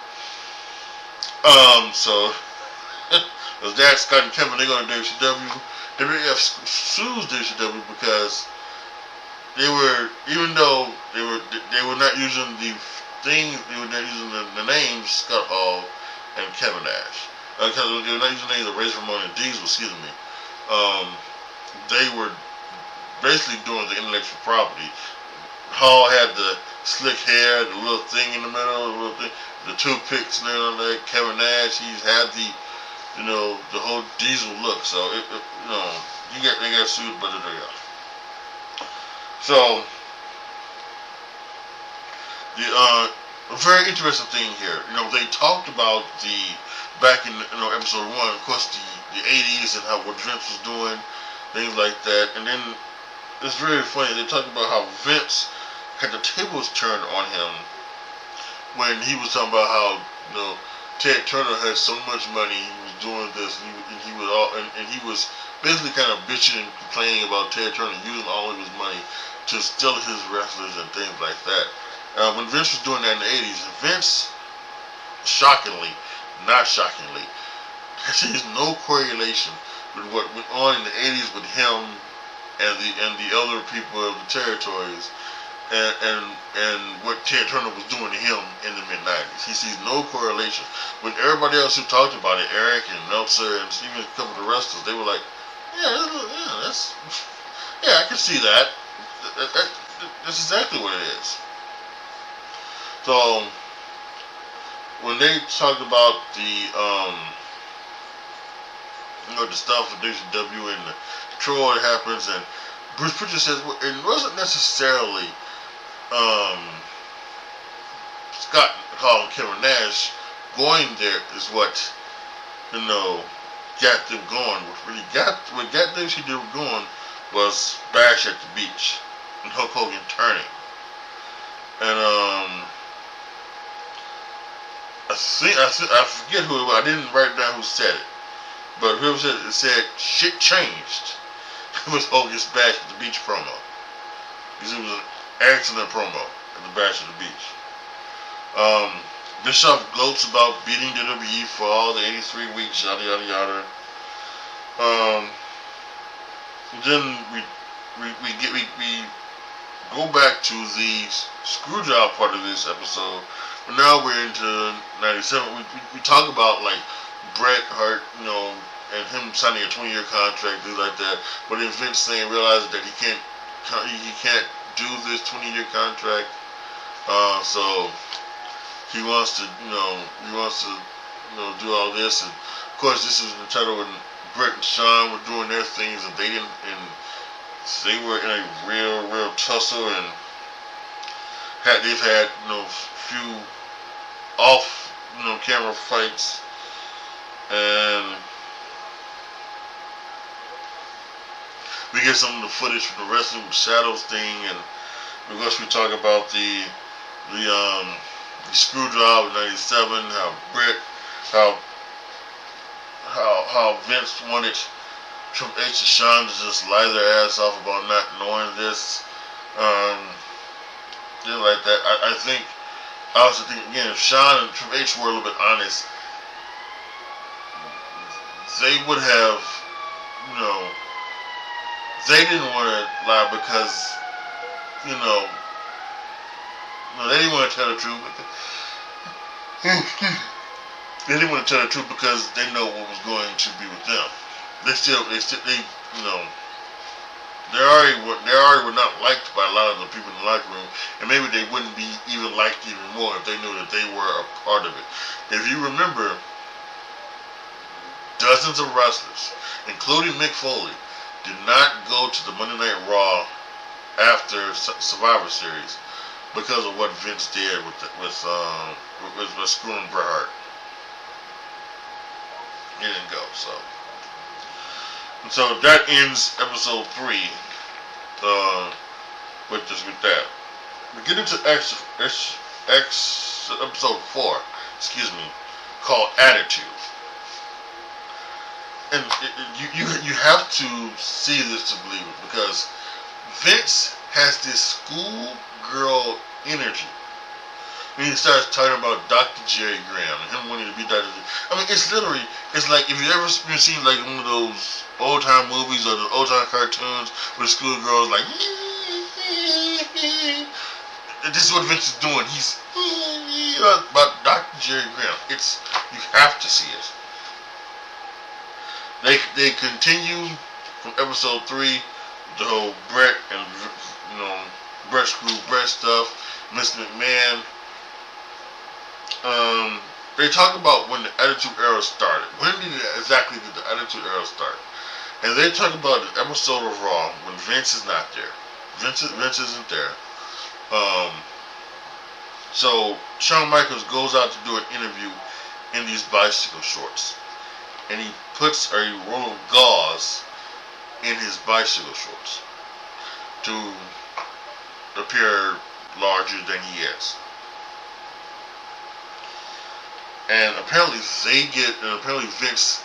So was that Scott and Kevin? They're going to WCW. WWF sues WCW because they were, even though they were not using the things, they were not using the names Scott Hall and Kevin Nash. Because they were not using the names of Razor Ramon and Diesel. Excuse me. They were basically doing the intellectual property. Hall had the slick hair, the little thing in the middle, the toothpicks and everything like that. Kevin Nash, he's had the, you know, the whole Diesel look. So you know, they got sued, but there you go. So a very interesting thing here. You know, they talked about back in, you know, episode 1, of course, the 80s and how what Vince was doing, things like that, and then it's very funny. They talked about how Vince had the tables turned on him when he was talking about how, you know, Ted Turner had so much money, he was doing this, and he was basically kind of bitching and complaining about Ted Turner using all of his money to steal his wrestlers and things like that. When Vince was doing that in the 80s, Vince, not shockingly, there's no correlation with what went on in the 80s with him and the other people of the territories and what Ted Turner was doing to him in the mid-90s. He sees no correlation. When everybody else who talked about it, Eric and Meltzer and even a couple of the wrestlers, they were like, I can see that. That's exactly what it is. So when they talked about the the stuff with WCW and the control that happens, and Bruce Pritchard says, well, it wasn't necessarily Scott calling Kevin Nash going there is what, you know, got them going. What got WCW going was Bash at the Beach and Hulk Hogan turning. And I forget who it was. I didn't write down who said it, but whoever said it said shit changed. It was Hogan's Bash at the Beach promo, because it was an excellent promo at the Bash at the Beach. Bischoff gloats about beating WWE for all the 83 weeks, yada yada yada. Then we go back to the screw job part of this episode, but now we're into '97. We talk about like Bret Hart, you know, and him signing a 20-year contract, things like that. But then Vince realizes that he can't do this 20-year contract. So he wants to do all this, and of course this is the title when Bret and Shawn were doing their things, and they were in a real tussle, and they've had few off camera fights, and we get some of the footage from the Wrestling with Shadows thing, and of course we talk about the screw job in '97, how how Vince wanted Triple H and Shawn to just lie their ass off about not knowing this. Things like that. I also think, again, if Shawn and Triple H were a little bit honest, they would have, they didn't want to lie because, they didn't want to tell the truth. They didn't want to tell the truth because they know what was going to be with them. They already were not liked by a lot of the people in the locker room, and maybe they wouldn't be even liked even more if they knew that they were a part of it. If you remember, dozens of wrestlers, including Mick Foley, did not go to the Monday Night Raw after Survivor Series because of what Vince did with screwing Bret Hart. He didn't go, so. And so that ends episode 3 with that. We get into episode 4, called Attitude. And you have to see this to believe it, because Vince has this schoolgirl energy. When he starts talking about Dr. Jerry Graham and him wanting to be Dr. Jerry. I mean, it's like if you ever seen like one of those old time movies or the old time cartoons where the schoolgirls like, this is what Vince is doing. He's about Dr. Jerry Graham. You have to see it. They continue from episode 3, the whole Brett and Brett screw Brett stuff, Mr. McMahon. They talk about when the Attitude Era started. When exactly did the Attitude Era start? And they talk about an episode of Raw when Vince is not there. Vince isn't there. So Shawn Michaels goes out to do an interview in these bicycle shorts, and he puts a roll of gauze in his bicycle shorts to appear larger than he is. And apparently Vince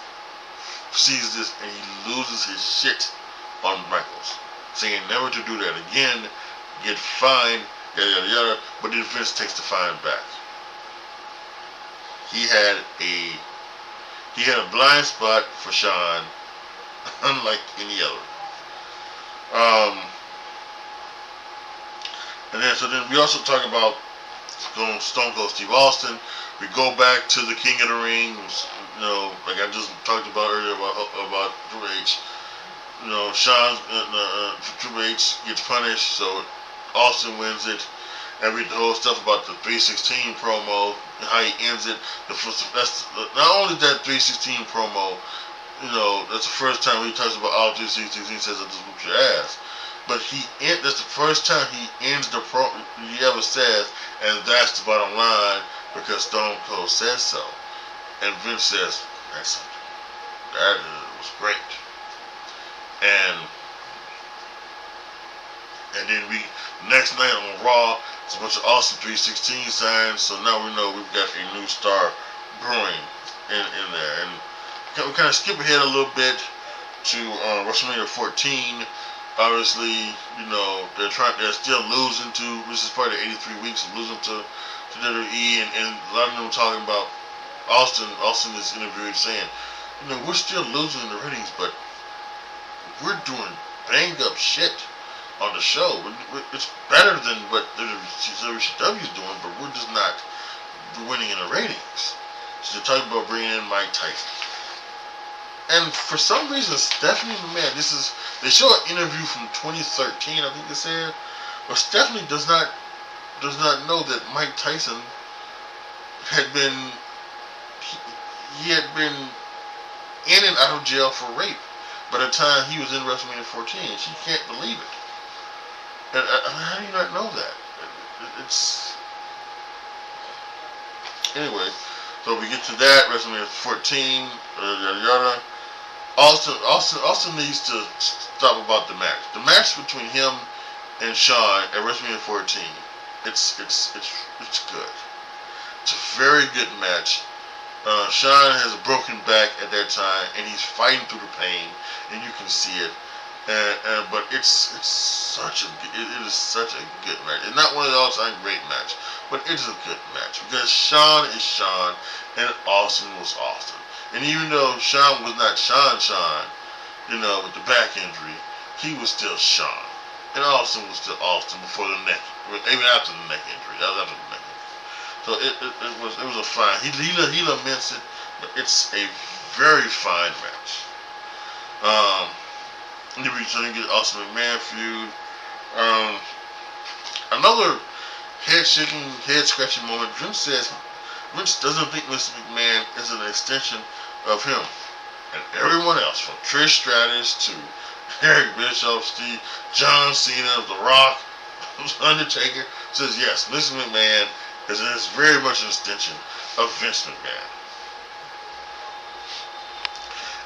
sees this and he loses his shit on Michaels, saying never to do that again, get fined, yada yada yada. But then Vince takes the fine back. He had a blind spot for Shawn, unlike any other. And then we also talk about Stone Cold Steve Austin. We go back to the King of the Ring, like I just talked about earlier about Triple H. Triple H gets punished, so Austin wins it. And the whole stuff about the 316 promo and how he ends it. Not only that 316 promo, that's the first time he talks about all 316. He says, "I just whooped your ass." But that's the first time he ends the promo he ever says, and that's the bottom line, because Stone Cold says so. And Vince says, "That's something. That was great." And then next night on Raw, it's a bunch of awesome 316 signs. So now we know we've got a new star brewing in there. And we kind of skip ahead a little bit to WrestleMania 14. Obviously, they're still losing to. This is probably 83 weeks of losing to WWE, and a lot of them talking about Austin is interviewed saying, we're still losing in the ratings, but we're doing banged up shit on the show. It's better than what WCW is doing, but we're just not winning in the ratings. So they're talking about bringing in Mike Tyson. And for some reason, Stephanie McMahon, they show an interview from 2013, I think they said, but Stephanie does not know that Mike Tyson had been in and out of jail for rape by the time he was in WrestleMania 14. She can't believe it. And how do you not know that? Anyway, so we get to that, WrestleMania 14, yada yada. Austin needs to stop about the match. The match between him and Shawn at WrestleMania 14, it's good. It's a very good match. Sean has a broken back at that time, and he's fighting through the pain, and you can see it. But it's such a it is such a good match. It's not one of the all-time great match, but it is a good match because Sean is Sean, and Austin was Austin. And even though Sean was not Sean, with the back injury, he was still Sean, and Austin was still Austin before the neck, even after the neck injury. That was after the neck injury. So it was a fine. He laments it, but it's a very fine match. So you get Austin McMahon feud. Another head-shaking, head-scratching moment. Vince doesn't think Mr. McMahon is an extension of him. And everyone else, from Trish Stratus to Eric Bischoff, Steve, John Cena, The Rock, Undertaker, says yes, Mr. McMahon is very much an extension of Vince McMahon.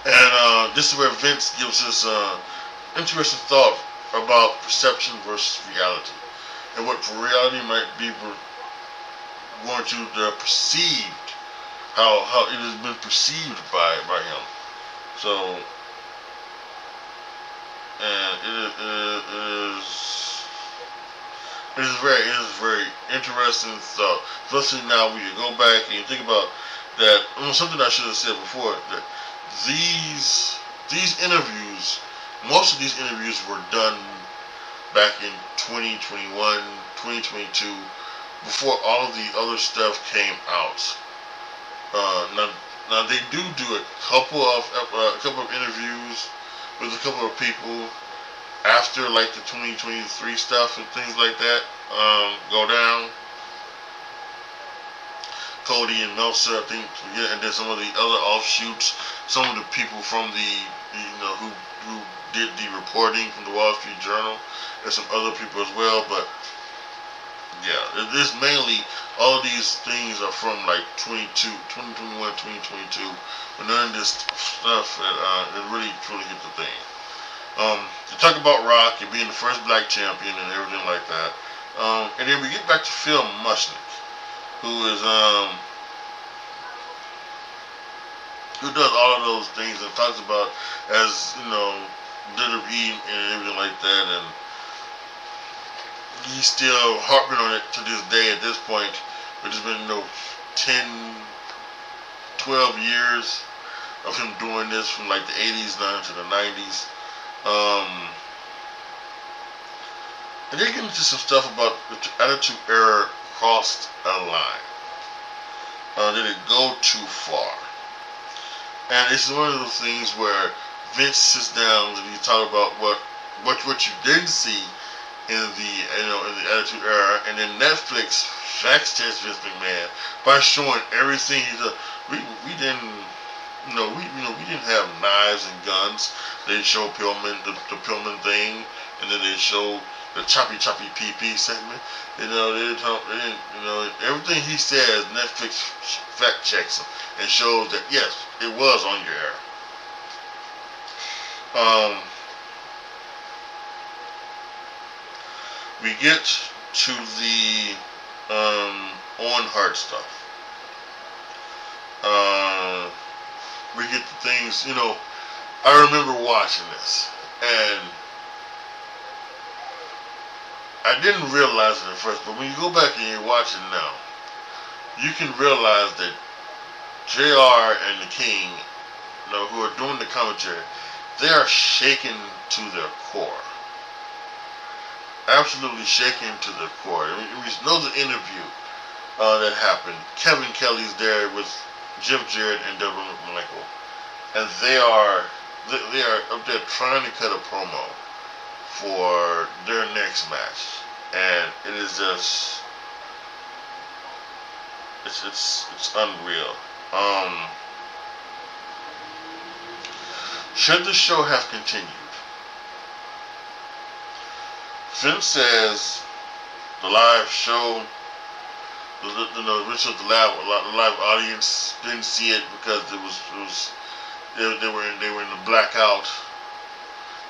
And this is where Vince gives us interesting thought about perception versus reality, and what reality might be going to perceived, how it has been perceived by him. So, and it is very interesting thought, especially now when you go back and you think about that. Something I should have said before, that these interviews. Most of these interviews were done back in 2021, 2022, before all of the other stuff came out. Now they do a couple of interviews with a couple of people after like the 2023 stuff and things like that go down. Cody and Meltzer, I think, and then some of the other offshoots, some of the people from the who did the reporting from the Wall Street Journal, and some other people as well. But yeah, it's mainly all of these things are from like 2021, 2022, but none of this stuff that really truly hit the thing. To talk about Rock and being the first black champion and everything like that, and then we get back to Phil Mushnick, who does all of those things and talks about as WWE and everything like that, and he's still harping on it to this day at this point, which has been 10, 12 years of him doing this from like the 80s down to the 90s. And they get into some stuff about the Attitude Era crossed a line. Did it go too far? And it's one of those things where Vince sits down and he talks about what you didn't see in the in the Attitude Era, and then Netflix fact checks Vince McMahon by showing everything he does. We didn't we didn't have knives and guns. They show Pillman the Pillman thing, and then they show the choppy PP segment. They didn't everything he says. Netflix fact checks him and shows that yes, it was on your era. We get to the Owen Hart stuff. We get the things, I remember watching this, and I didn't realize it at first, but when you go back and you watch it now, you can realize that JR and the King, who are doing the commentary, they are shaken to their core. Absolutely shaken to their core. I mean, we know the interview that happened. Kevin Kelly's there with Jim Jarrett and Deborah McMichael, and they are up there trying to cut a promo for their next match, and it is just it's unreal. Should the show have continued? Vince says the live show, the live audience didn't see it because they were in the blackout.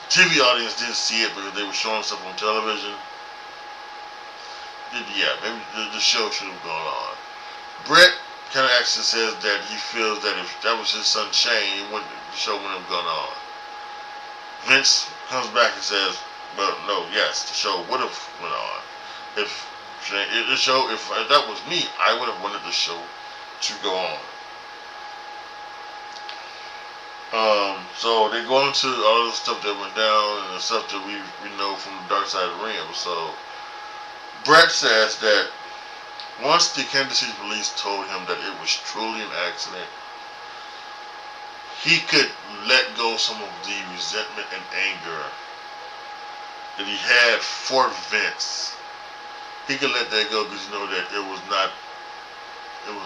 The TV audience didn't see it because they were showing stuff on television. Yeah, maybe the show should have gone on. Brett kind of actually says that he feels that if that was his son Shane, the show wouldn't have gone on. Vince comes back and says, well, no, yes, the show would have went on. If that was me, I would have wanted the show to go on. So they go into all the stuff that went down and the stuff that we know from the Dark Side of the Ring episode. Brett says that once the Kansas City police told him that it was truly an accident, he could let go some of the resentment and anger that he had for Vince. He could let that go because you know that it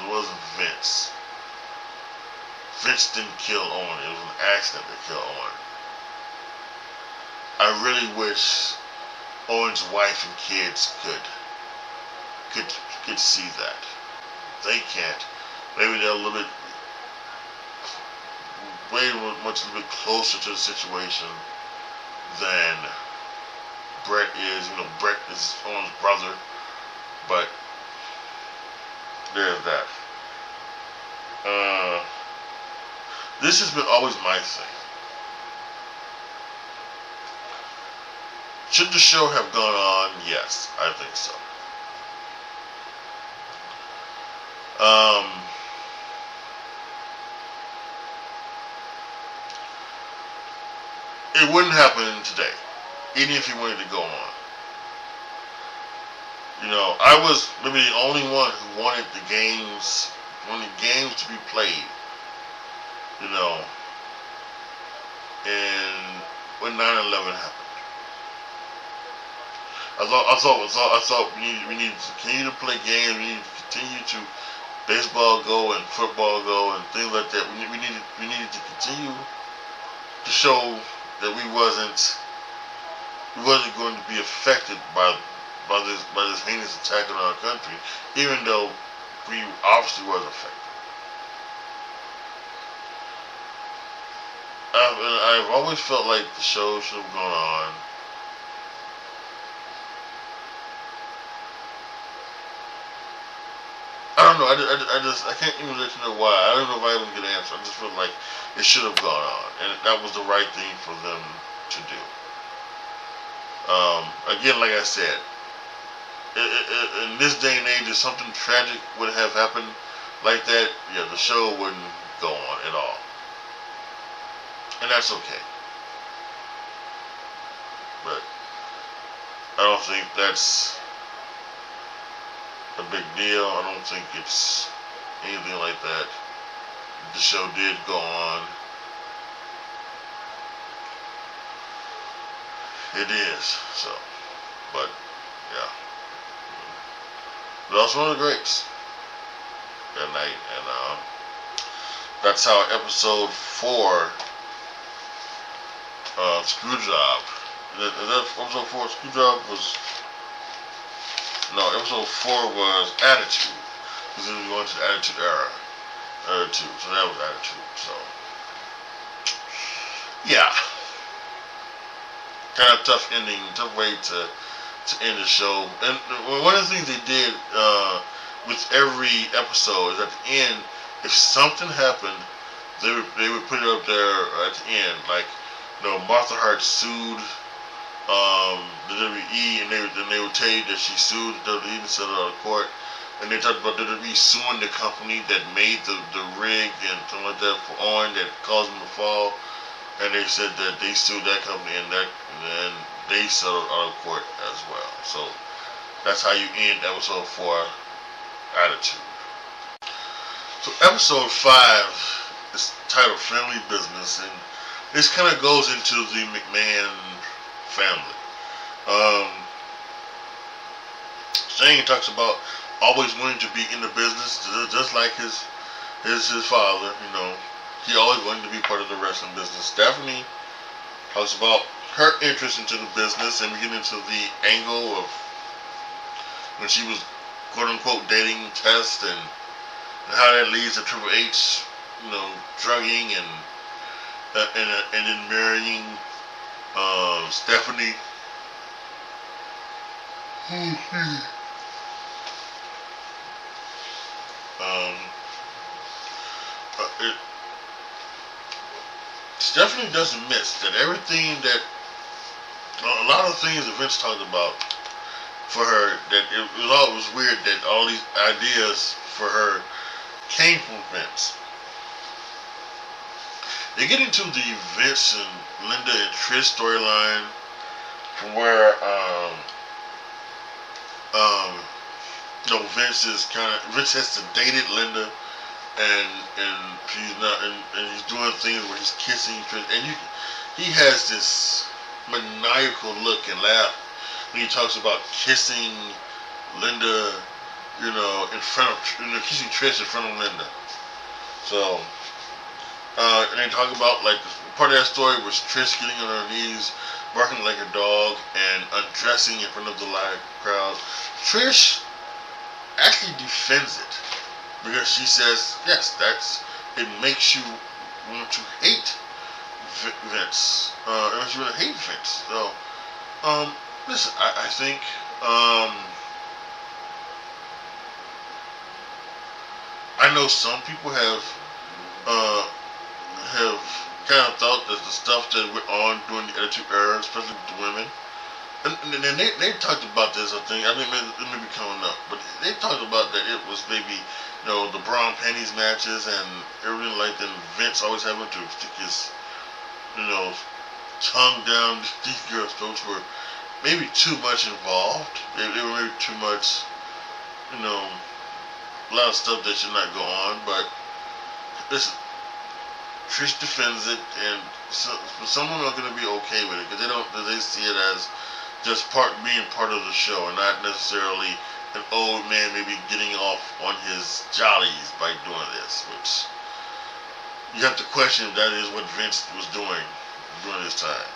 wasn't Vince. Vince didn't kill Owen. It was an accident that killed Owen. I really wish Owen's wife and kids could see that. They can't. Maybe they're a little bit much closer to the situation than Brett is. You know, Brett is Owen's brother, but there's that. This has been always my thing. Should the show have gone on? Yes, I think so. It wouldn't happen today, even if he wanted to go on. You know, I was maybe the only one who wanted the games to be played. You know, and when 9/11 happened, I thought we need to continue to play games. We need to continue to baseball go and football go and things like that. We needed to continue to show that we wasn't going to be affected by this heinous attack on our country, even though we obviously was affected. I've always felt like the show should have gone on. I don't know. I can't even let you know why. I don't know if I even get an answer. I just feel like it should have gone on, and that was the right thing for them to do. Again, like I said, in this day and age, if something tragic would have happened like that, yeah, the show wouldn't go on at all. And that's okay. But I don't think that's a big deal. I don't think it's anything like that. The show did go on. It is, so. But, yeah. But also one of the greats that night. And that's how episode 4 Screwjob. Is that episode 4 Screwjob was... No, episode 4 was Attitude. Because it was going to the Attitude Era. Attitude. So that was Attitude. So, yeah. Kind of tough ending, tough way to end the show. And one of the things they did with every episode is at the end, if something happened, they would put it up there at the end. Like, you know, Martha Hart sued the WWE, and they would tell you that she sued the WWE and settled out of court. And they talked about WWE suing the company that made the rig and something like that for Owen that caused him to fall. And they said that they sued that company and they settled out of court as well. So that's how you end episode 4, Attitude. So episode 5 is titled Friendly Business, and this kind of goes into the McMahon family. Shane talks about always wanting to be in the business, just like his father. You know, he always wanted to be part of the wrestling business. Stephanie talks about her interest into the business, and we get into the angle of when she was quote unquote dating Test, and how that leads to Triple H, you know, drugging and then marrying Stephanie. Stephanie doesn't miss that everything that a lot of things that Vince talked about for her, that it was always weird that all these ideas for her came from Vince. They get into the Vince and Linda and Trish storyline from where Vince has sedated Linda, and she's not, and he's doing things where he's kissing Trish, and he has this maniacal look and laugh when he talks about kissing Linda, in front of, kissing Trish in front of Linda. So, and they talk about, like, part of that story was Trish getting on her knees, barking like a dog, and undressing in front of the live crowd. Trish actually defends it because she says, yes, it makes you want to hate Vince. It makes you want to hate Vince. So, listen, I think, I know some people have kind of thought that the stuff that we're on during the Attitude Era, especially with the women, and they talked about this, I think it may be coming up, but they talked about that it was maybe, the Braun Pennies matches and everything like that, and Vince always having to stick his, tongue down these girls' throats were maybe too much involved. They were maybe too much, a lot of stuff that should not go on, but listen, Trish defends it, and some women are going to be okay with it because they see it as just being part of the show, and not necessarily an old man maybe getting off on his jollies by doing this, which you have to question if that is what Vince was doing during this time.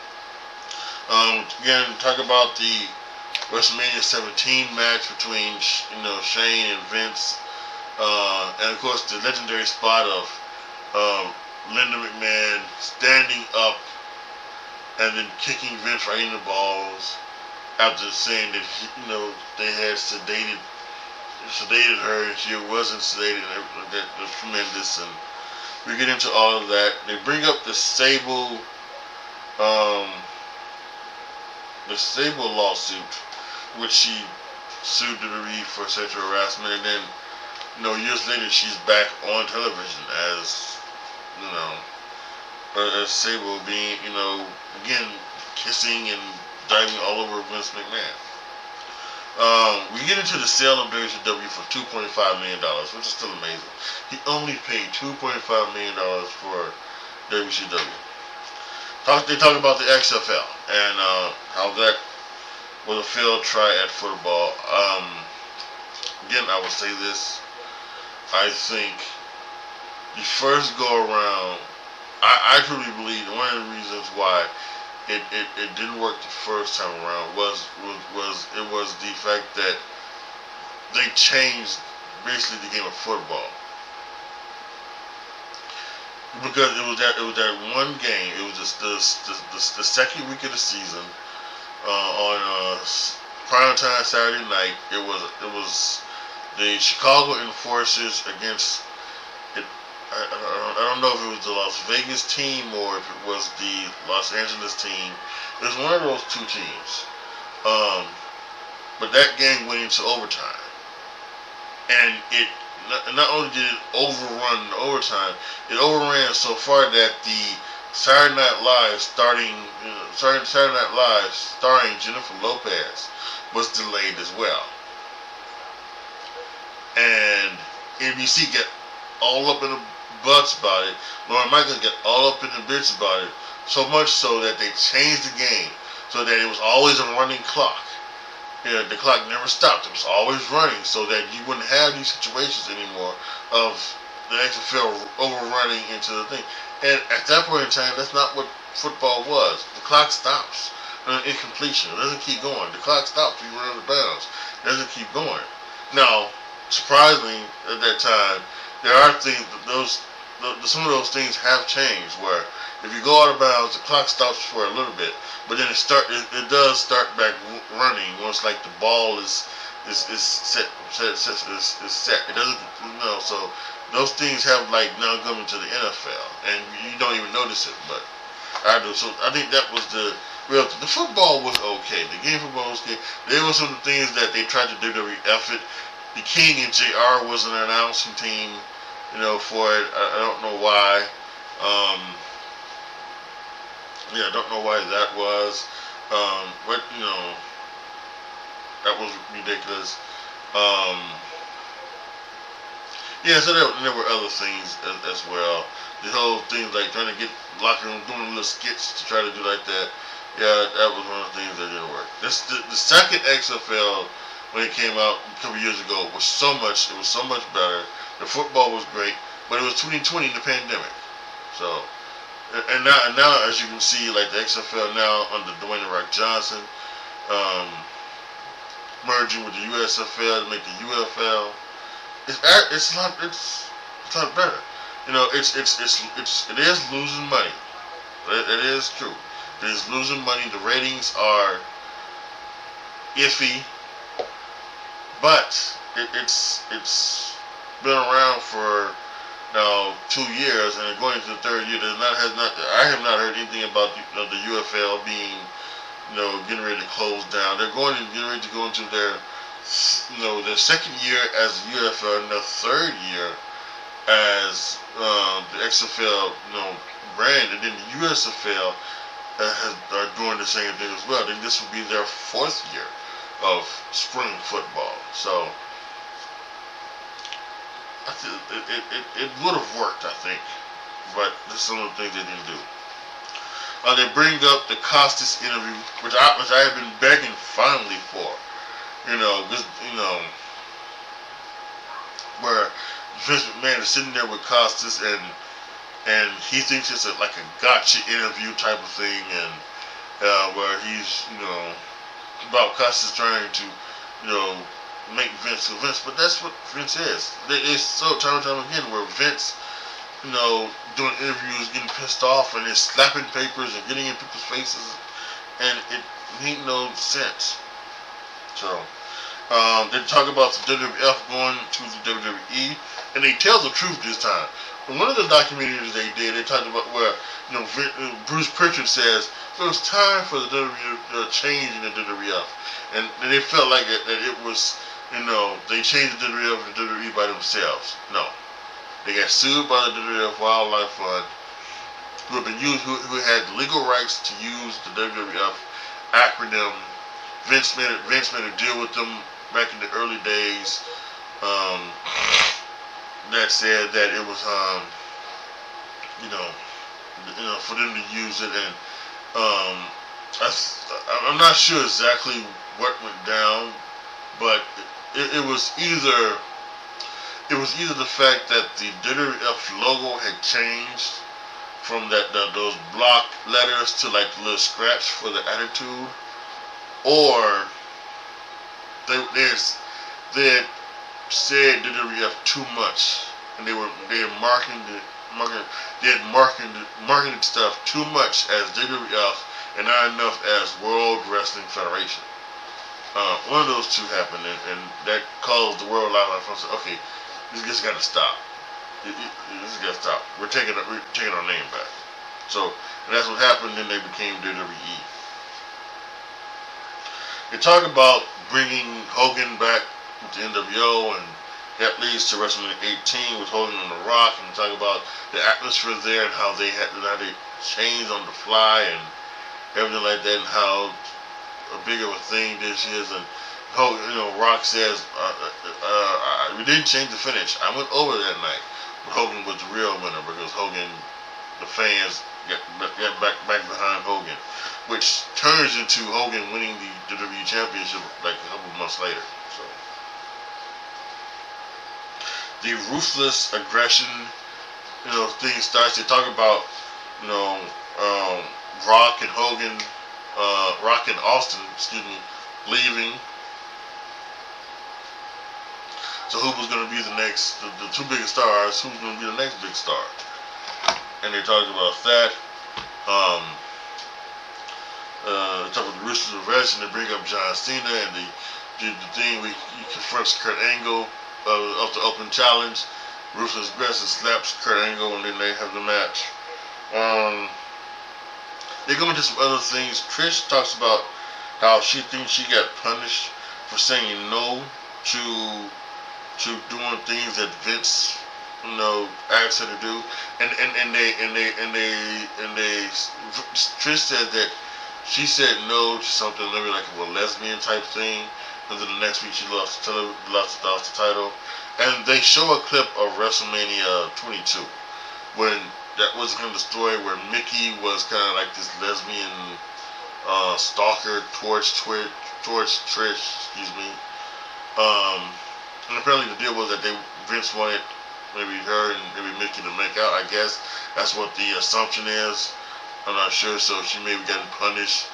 Again, talk about the WrestleMania 17 match between Shane and Vince, and of course the legendary spot of Linda McMahon standing up and then kicking Vince right in the balls after saying that they had sedated her and she wasn't sedated, and that was tremendous. And we get into all of that. They bring up the Sable lawsuit, which she sued WWE for sexual harassment, and then years later she's back on television as as Sable being, again, kissing and diving all over Vince McMahon. We get into the sale of WCW for $2.5 million, which is still amazing. He only paid $2.5 million for WCW. They talk about the XFL and how that was a failed try at football. Again, I will say this. I think the first go around, I truly believe one of the reasons why it didn't work the first time around was the fact that they changed basically the game of football, because it was that one game. It was just the second week of the season on primetime Saturday night. It was the Chicago Enforcers against. I don't know if it was the Las Vegas team or if it was the Los Angeles team. It was one of those two teams. But that game went into overtime. And it not only did it overrun the overtime, it overran so far that the Saturday Night Live starring Jennifer Lopez was delayed as well. And NBC got all up in the butts about it. Lauren Michaels got all up in the bits about it, so much so that they changed the game so that it was always a running clock. The clock never stopped. It was always running, so that you wouldn't have these situations anymore of the XFL overrunning into the thing. And at that point in time, that's not what football was. The clock stops in completion. It doesn't keep going. The clock stops when you run out of bounds. It doesn't keep going. Now, surprisingly, at that time, there are things some of those things have changed, where if you go out of bounds, the clock stops for a little bit, but then it does start back running once like the ball is set. It doesn't, so those things have like now come into the NFL, and you don't even notice it, but I do. So I think that was the real. The football was okay. The game football was okay. There were some things that they tried to do to re-F it. The King and JR was an announcing team, for it. I don't know why. Yeah, I don't know why that was. But that was ridiculous. Yeah, so there were other things as well. The whole thing like trying to get locker room doing little skits to try to do like that. Yeah, that was one of the things that didn't work. The second XFL when it came out a couple years ago was so much better. The football was great, but it was 2020 in the pandemic. So and now as you can see, like the XFL now under Dwayne The Rock Johnson, merging with the USFL to make the UFL. It's a lot better. It is losing money. It is true. It is losing money. The ratings are iffy, but it's been around for now 2 years, and going into the third year. I have not heard anything about the UFL being getting ready to close down. They're getting ready to go into their second year as UFL and their third year as the XFL brand, and then the USFL are doing the same thing as well. I think this will be their fourth year of spring football. So it would have worked, I think, but there's some of the things they didn't do. They bring up the Costas interview, which I have been begging finally for. Where Vince McMahon is sitting there with Costas, and he thinks it's like a gotcha interview type of thing, and where he's about Costas trying to make Vince convinced, but that's what Vince is. It's so time and time again where Vince doing interviews, getting pissed off, and is slapping papers and getting in people's faces, and it made no sense. So, they talk about the WWF going to the WWE, and they tell the truth this time. In one of the documentaries they did, they talked about where, Bruce Pritchard says it was time for the WWF change in the WWF, and they felt like that it was, they changed the WWF to WWE by themselves. No. They got sued by the WWF Wildlife Fund, who had legal rights to use the WWF acronym. Vince made a deal with them back in the early days that said that it was for them to use it, and I'm not sure exactly what went down, but it was either the fact that the WWF logo had changed from those block letters to like the little scratch for the attitude, or they had said WWF too much, and they had marketed stuff too much as WWF and not enough as World Wrestling Federation. One of those two happened, and that caused the World Wildlife Fund to say, okay, this just got to stop. This got to stop. We're taking our name back. So, and that's what happened. Then they became WWE. They talk about bringing Hogan back with the NWO, and that leads to WrestleMania 18 with Hogan and The Rock, and talk about the atmosphere there and how they changed on the fly and everything like that, and how big of a thing this is. And Hogan, Rock says, we didn't change the finish. I went over that night, but Hogan was the real winner because Hogan, the fans got back behind Hogan, which turns into Hogan winning the WWE Championship like a couple months later. So the ruthless aggression, thing starts. They talk about, Rock and Hogan, Rock and Austin, leaving. So who was going to be the next, the two biggest stars, who's going to be the next big star? And they talked about that. They talk about the ruthless aggression. They bring up John Cena, and the thing he confronts Kurt Angle of the open challenge, Ruthless Aggression slaps Kurt Angle, and then they have the match. They go into some other things. Trish talks about how she thinks she got punished for saying no to doing things that Vince, asked her to do, and Trish said that she said no to something maybe like a lesbian type thing, and then the next week she lost the title, and they show a clip of WrestleMania 22 when that was kind of the story where Mickey was kind of like this lesbian stalker towards Trish, and apparently the deal was that Vince wanted maybe her and maybe Mickey to make out. I guess that's what the assumption is. I'm not sure. So she may have gotten punished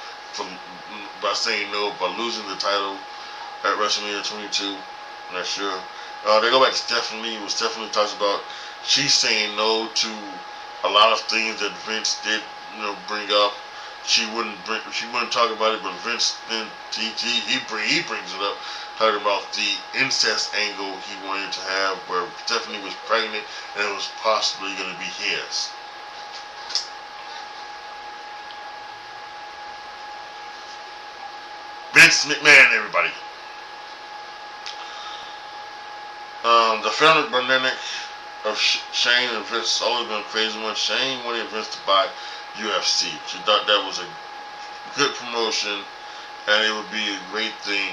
by saying no, by losing the title at WrestleMania 22. I'm not sure. They go back to Stephanie. Stephanie talks about she's saying no to a lot of things that Vince did, bring up. She wouldn't talk about it, but Vince then he brings it up, talking about the incest angle he wanted to have, where Stephanie was pregnant and it was possibly going to be his. Vince McMahon, everybody. The family dynamic of Shane and Vince has always been a crazy one. Shane wanted Vince to buy UFC. She thought that was a good promotion and it would be a great thing.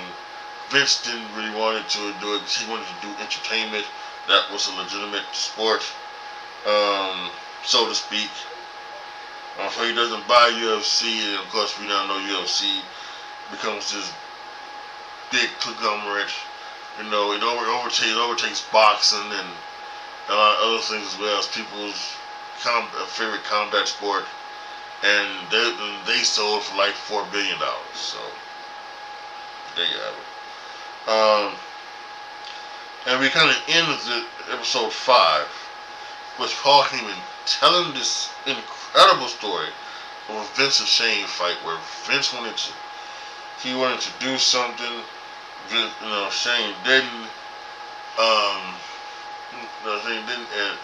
Vince didn't really want to do it because he wanted to do entertainment. That was a legitimate sport, so to speak. So he doesn't buy UFC, and of course we now know UFC becomes this big conglomerate. It overtakes boxing and a lot of other things as well as people's favorite combat sport, and they sold for like $4 billion. So there you have it. And we kind of end episode 5 with Paul Heyman telling this incredible story of a Vince and Shane fight where Vince wanted to do something. Shane didn't.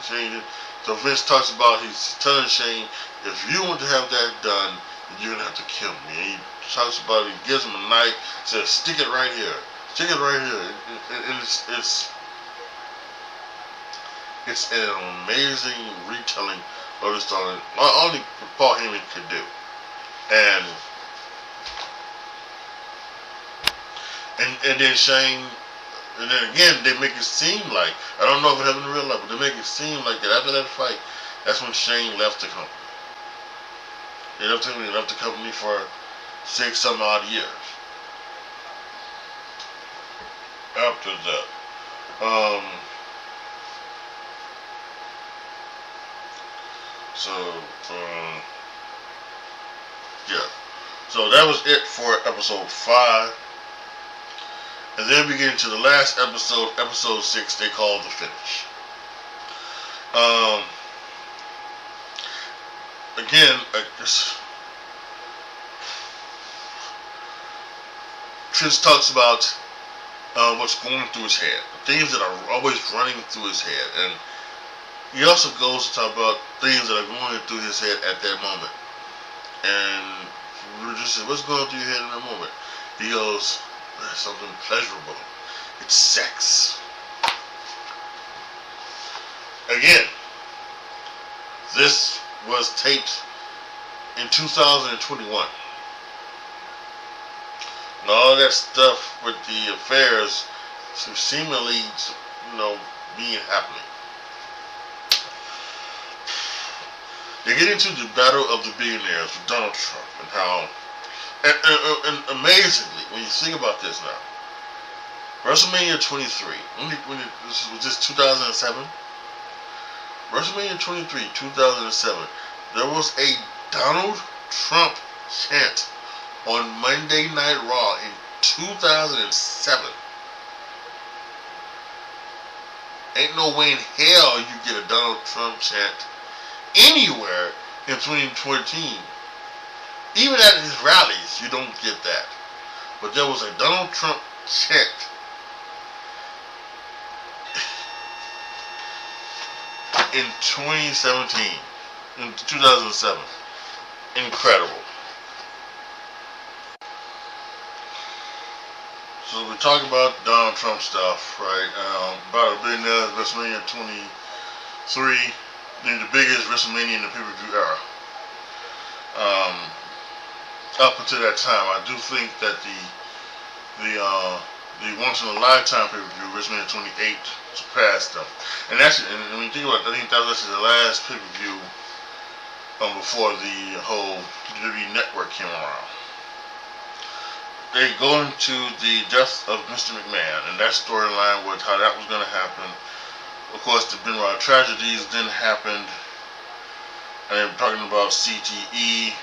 Shane didn't. So Vince talks about, he's telling Shane, if you want to have that done, you're gonna have to kill me. And he talks about it. He gives him a knife, says, "Stick it right here. Stick it right here." And it's an amazing retelling of the story. Only Paul Heyman could do. And then Shane, and then again, they make it seem like, I don't know if it happened in real life, but they make it seem like that after that fight, that's when Shane left the company. He left the company for 6 some odd years. After that. Yeah. So that was it for episode 5. And then we get into the last episode, episode 6, they call The Finish. Again, Trish talks about what's going through his head, things that are always running through his head, and he also goes to talk about things that are going through his head at that moment. And we just said, "What's going through your head in that moment?" He goes, "Something pleasurable. It's sex." Again, this was taped in 2021. And all that stuff with the affairs seemingly, being happening. They get into the battle of the billionaires with Donald Trump and how, and amazingly, when you think about this now, WrestleMania 23, was this 2007? WrestleMania 23, 2007, there was a Donald Trump chant on Monday Night Raw in 2007. Ain't no way in hell you get a Donald Trump chant anywhere in 2014. Even at his rallies, you don't get that. But there was a Donald Trump chant. in 2017, in 2007. Incredible. So we talk about Donald Trump stuff, right? About $1 billion WrestleMania 23, the biggest WrestleMania in the pay-per-view era. Up until that time, I do think that the once in a lifetime pay-per-view, WrestleMania 28, surpassed them. And actually, and when you think about it, I think that was actually the last pay-per-view before the whole WWE network came around. They go into the death of Mr. McMahon, and that storyline with how that was going to happen. Of course, the Benoit tragedies then happened, and they were talking about CTE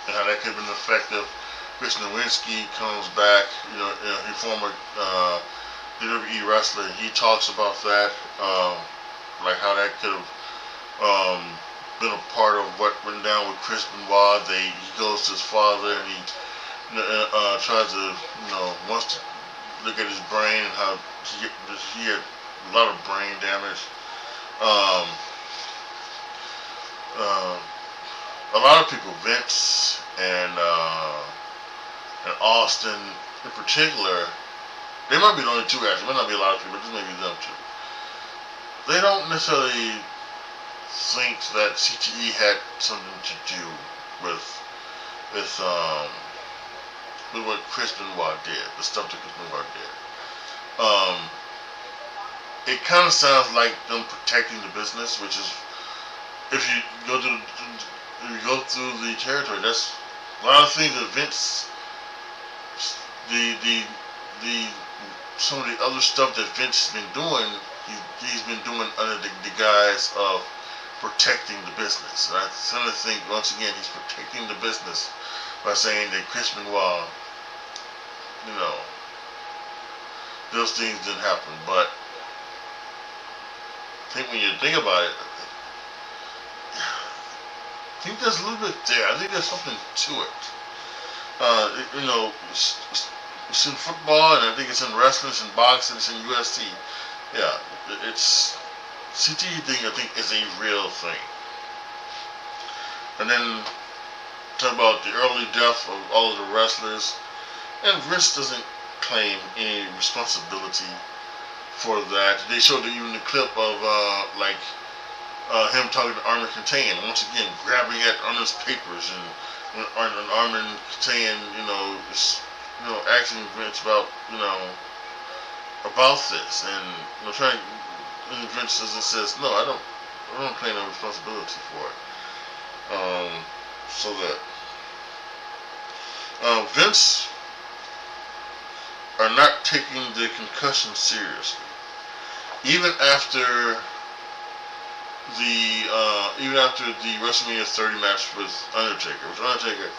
and how that could have been effective. Chris Nowinski comes back, he former WWE wrestler. He talks about that, like how that could have been a part of what went down with Chris Benoit. He goes to his father and he tries to, wants to look at his brain and how he had a lot of brain damage. A lot of people, Vince and Austin in particular, they might be the only two actually. There might not be a lot of people, but this may be them too. They don't necessarily think that CTE had something to do with what Chris Benoit did, the stuff that Chris Benoit did. It kind of sounds like them protecting the business, which is, if you go through the territory, that's a lot of things that Vince, some of the other stuff that Vince has been doing, he's been doing under the guise of protecting the business. And I kind of think, once again, he's protecting the business by saying that Chris Benoit, those things didn't happen. But I think when you think about it, I think there's a little bit there. I think there's something to it. It's in football, and I think it's in wrestling, it's in boxing, it's in UFC. Yeah, it's CTE thing. I think is a real thing. And then talk about the early death of all of the wrestlers, and Vince doesn't claim any responsibility for that. They showed even the clip of him talking to Armin Contain, once again grabbing at Armin's papers, and Armin Contain, asking Vince about this, and trying. And Vince says, no, I don't claim no responsibility for it. So that Vince are not taking the concussion seriously, even after the WrestleMania 30 match with Undertaker, which Undertaker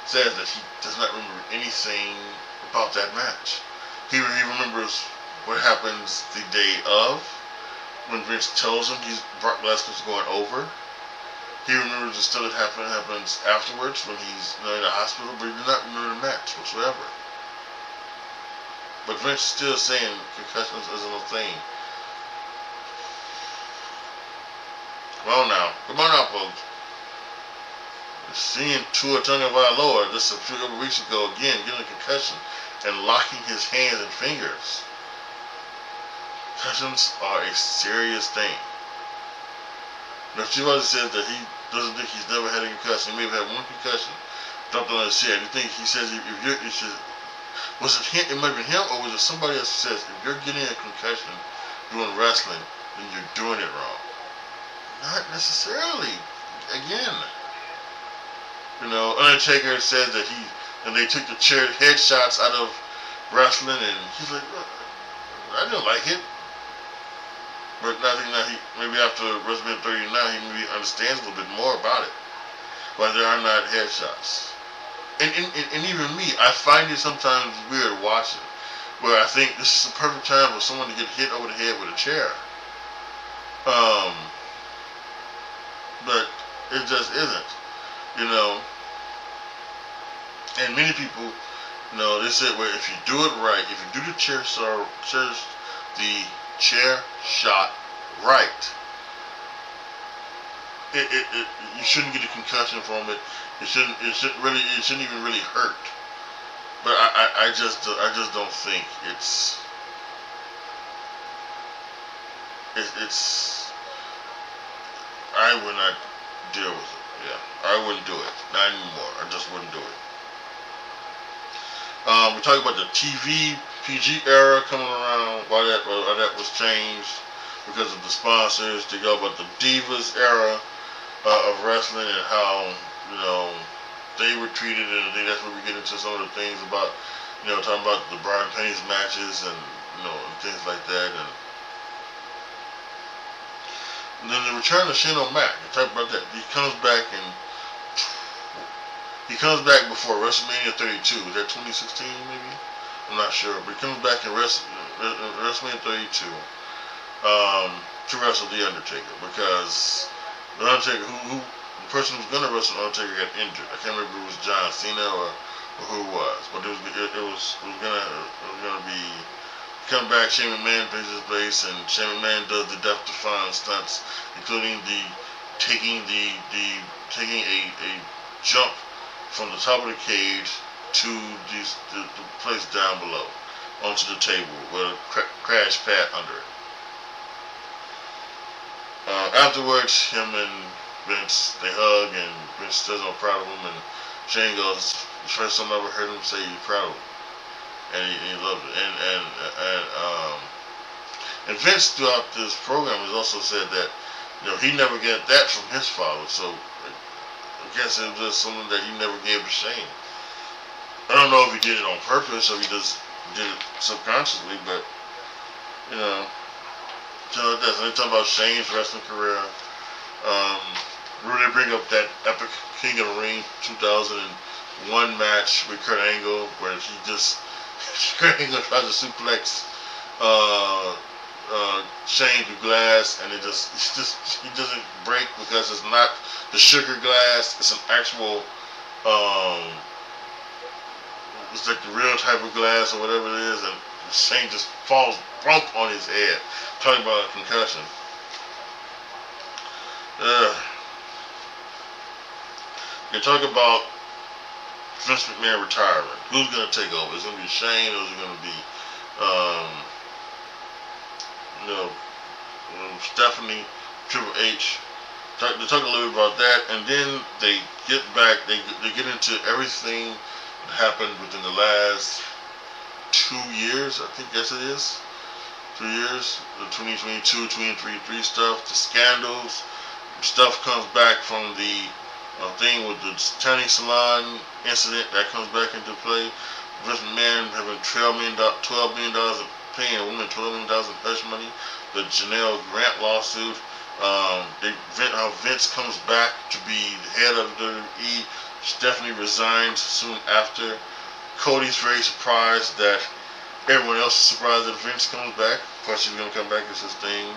says that he does not remember anything about that match. He remembers what happens the day of, when Vince tells him Brock Lesnar's going over. He remembers the stuff that happens afterwards when he's in the hospital, but he does not remember the match whatsoever. But Vince is still saying concussions isn't a thing. Come on now, folks. Seeing Tua Tagovailoa just a few weeks ago, again, getting a concussion and locking his hands and fingers. Concussions are a serious thing. Now, Chivas says that he doesn't think he's never had a concussion. He may have had one concussion, dropped on his head. You think he says was it him? It might have been him, or was it somebody else who says if you're getting a concussion doing wrestling, then you're doing it wrong? Not necessarily. Again, Undertaker said that they took the headshots out of wrestling, and he's like, I didn't like it. But I think that maybe after WrestleMania 30 now, he maybe understands a little bit more about it. Why there are not headshots. And even me, I find it sometimes weird watching, where I think this is the perfect time for someone to get hit over the head with a chair. But it just isn't, And many people, they said, well, if you do it right, if you do the chair shot right, you shouldn't get a concussion from it. It shouldn't even really hurt. But I just don't think it's I would not deal with it. Yeah, I wouldn't do it. Not anymore. I just wouldn't do it. We talk about the TV PG era coming around. Why that was changed because of the sponsors. To go about the Divas era of wrestling and how they were treated, and I think that's where we get into some of the things about talking about the Brian Penney's matches and and things like that, and then the return of Shane O'Mac. We talk about that. He comes back before WrestleMania 32. Is that 2016 maybe? I'm not sure, but he comes back in WrestleMania 32 to wrestle The Undertaker, because The Undertaker, the person who was going to wrestle The Undertaker, got injured. I can't remember if it was John Cena or who it was, but it was gonna be come back. Shane McMahon takes his place, and Shane McMahon does the death-defying stunts, including taking a jump from the top of the cage to the place down below onto the table with a crash pad under it. Afterwards, him and Vince, they hug, and Vince says I'm proud of him, and Shane goes, "The first time I ever heard him say he's proud of him," and he loved it. And Vince throughout this program has also said that he never got that from his father, so I guess it was just something that he never gave to Shane. I don't know if he did it on purpose or he just did it subconsciously, but so that's when they talk about Shane's wrestling career. Really bring up that epic King of the Ring 2001 match with Kurt Angle, where Kurt Angle tries to suplex Shane through glass, and he doesn't break because it's not the sugar glass. It's an actual it's like the real type of glass or whatever it is, and Shane just falls bump on his head. Talking about a concussion. You talk about Vince McMahon retiring. Who's going to take over? Is it going to be Shane, or is it going to be Stephanie, Triple H? They talk a little bit about that, and then they get back. They get into everything that happened within the last 2 years. I think yes it is. 2 years. The 2022, 2023 stuff. The scandals. Stuff comes back from the thing with the tanning salon incident that comes back into play. Vince McMahon having $12 million paying a woman $12 million in hush money. The Janelle Grant lawsuit. How Vince comes back to be the head of WWE. Stephanie resigns soon after. Cody's very surprised that everyone else is surprised that Vince comes back. Of course, he's going to come back as his thing.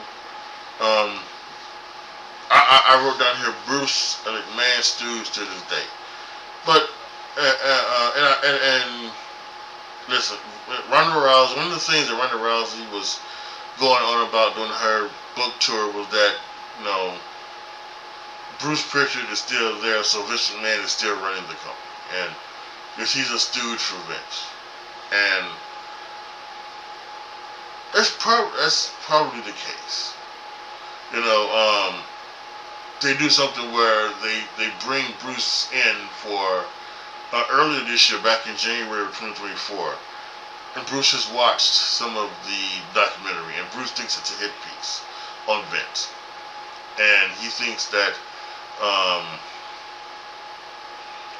I wrote down here Bruce McMahon stews to this day. But and listen, Ronda Rousey. One of the things that Ronda Rousey was going on about during her book tour was that Bruce Pritchard is still there, so Vince McMahon is still running the company, and because he's a stooge for Vince, and that's probably the case. They do something where they bring Bruce in for earlier this year, back in January of 2024, and Bruce has watched some of the documentary, and Bruce thinks it's a hit piece on Vince, and he thinks that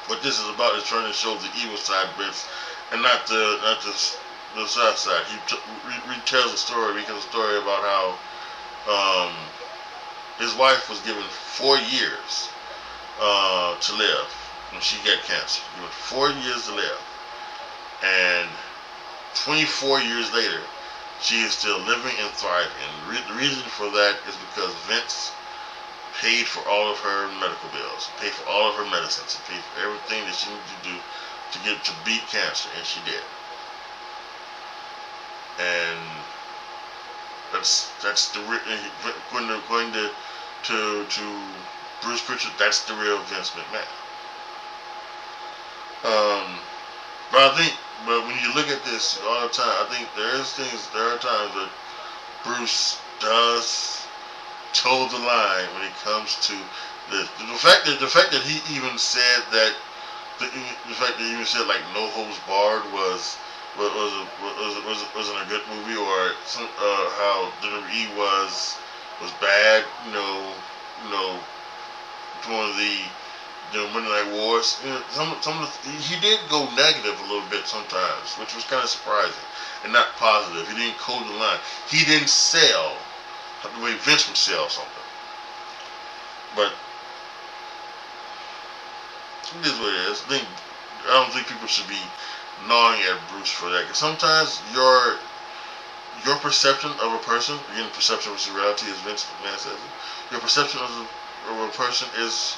what this is about is trying to show the evil side of Vince, and not the south side. He retells a story about how his wife was given 4 years to live when she got cancer. Given 4 years to live, and 24 years later, she is still living and thriving. And the reason for that is because Vince paid for all of her medical bills, paid for all of her medicines, paid for everything that she needed to do to beat cancer, and she did. And that's the going to Bruce Pritchard, that's the real Vince McMahon. But when you look at this all the time, I think there are times that Bruce does toe the line when it comes to the fact that he even said that the fact that he even said like No Holds Barred wasn't a good movie, or how WWE was bad, during the Monday Night Wars. He did go negative a little bit sometimes, which was kind of surprising and not positive. He didn't code the line. He didn't sell the way Vince would sell something. But it is what it is. I don't think people should be gnawing at Bruce for that, because sometimes your perception of a person, again, perception versus reality, as Vince McMahon says, your perception of a person is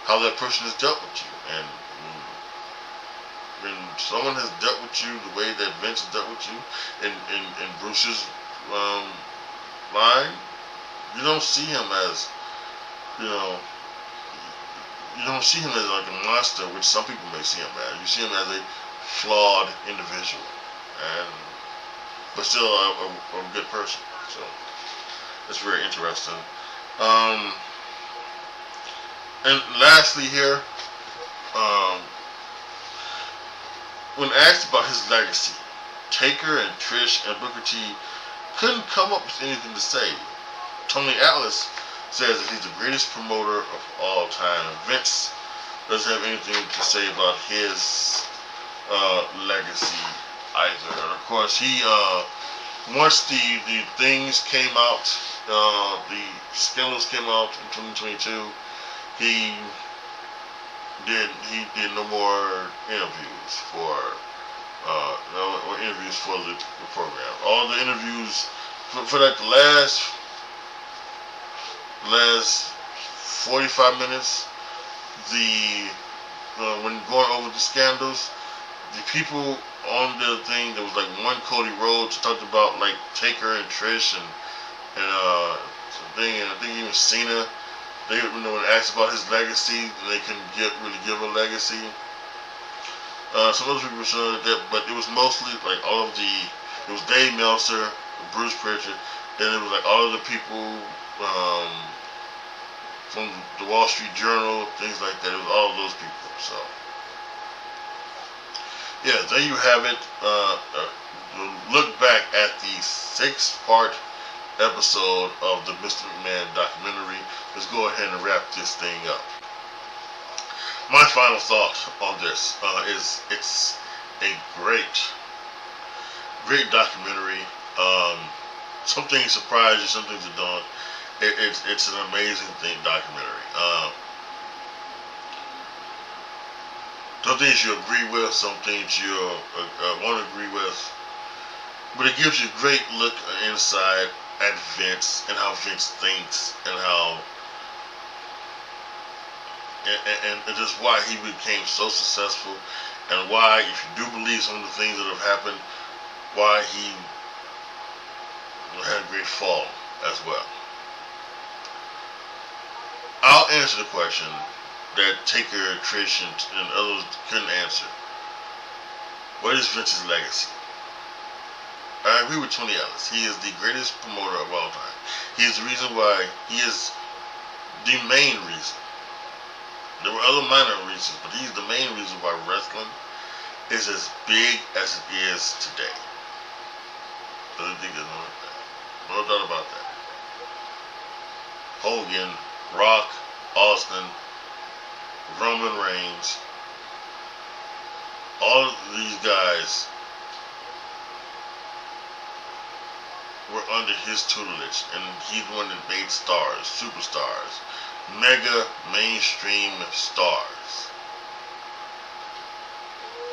how that person has dealt with you. And when someone has dealt with you the way that Vince has dealt with you in Bruce's line, you don't see him as, you don't see him as like a monster, which some people may see him as. You see him as a flawed individual, but still a good person. So it's very interesting. And lastly here, when asked about his legacy, Taker and Trish and Booker T couldn't come up with anything to say. Tony Atlas says that he's the greatest promoter of all time. Vince doesn't have anything to say about his legacy either. And of course, he once the things came out, the scandals came out in 2022, he did no more interviews for the program. All the interviews for like the last 45 minutes, when going over the scandals, the people on the thing, there was like one Cody Rhodes talked about like Taker and Trish and something, and I think even Cena. They, when asked about his legacy, they couldn't really give a legacy. Some other people said that, but it was mostly like it was Dave Meltzer, Bruce Pritchard, then it was like all of the people from the Wall Street Journal, things like that. It was all of those people. So yeah, there you have it. Look back at the 6-part episode of the Mr. McMahon documentary. Let's go ahead and wrap this thing up. My final thought on this is it's a great documentary. Some things surprise you, some things don't. It's an amazing documentary. Some things you agree with, some things you won't agree with, but it gives you a great look inside at Vince and how Vince thinks and how and just why he became so successful, and why, if you do believe some of the things that have happened, why he had a great fall as well. I'll answer the question that Taker, Trish, and others couldn't answer. What is Vince's legacy? I agree with Tony Ellis. He is the greatest promoter of all time. He is the reason why, he is the main reason. There were other minor reasons, but he's the main reason why wrestling is as big as it is today. I don't think there's no doubt about that. Hogan, Rock, Austin, Roman Reigns, all of these guys were under his tutelage, and he's the one that made stars, superstars, mega mainstream stars.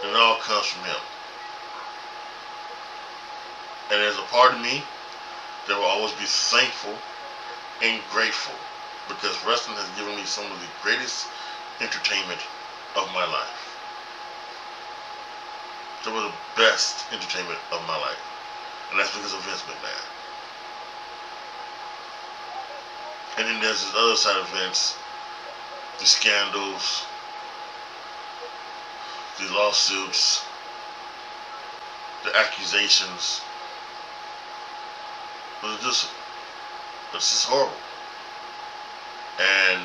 And it all comes from him. And there's a part of me that will always be thankful and grateful, because wrestling has given me some of the greatest entertainment of my life. Some of the best entertainment of my life. And that's because of Vince McMahon. And then there's this other side of Vince the scandals, the lawsuits, the accusations. But it's just horrible. And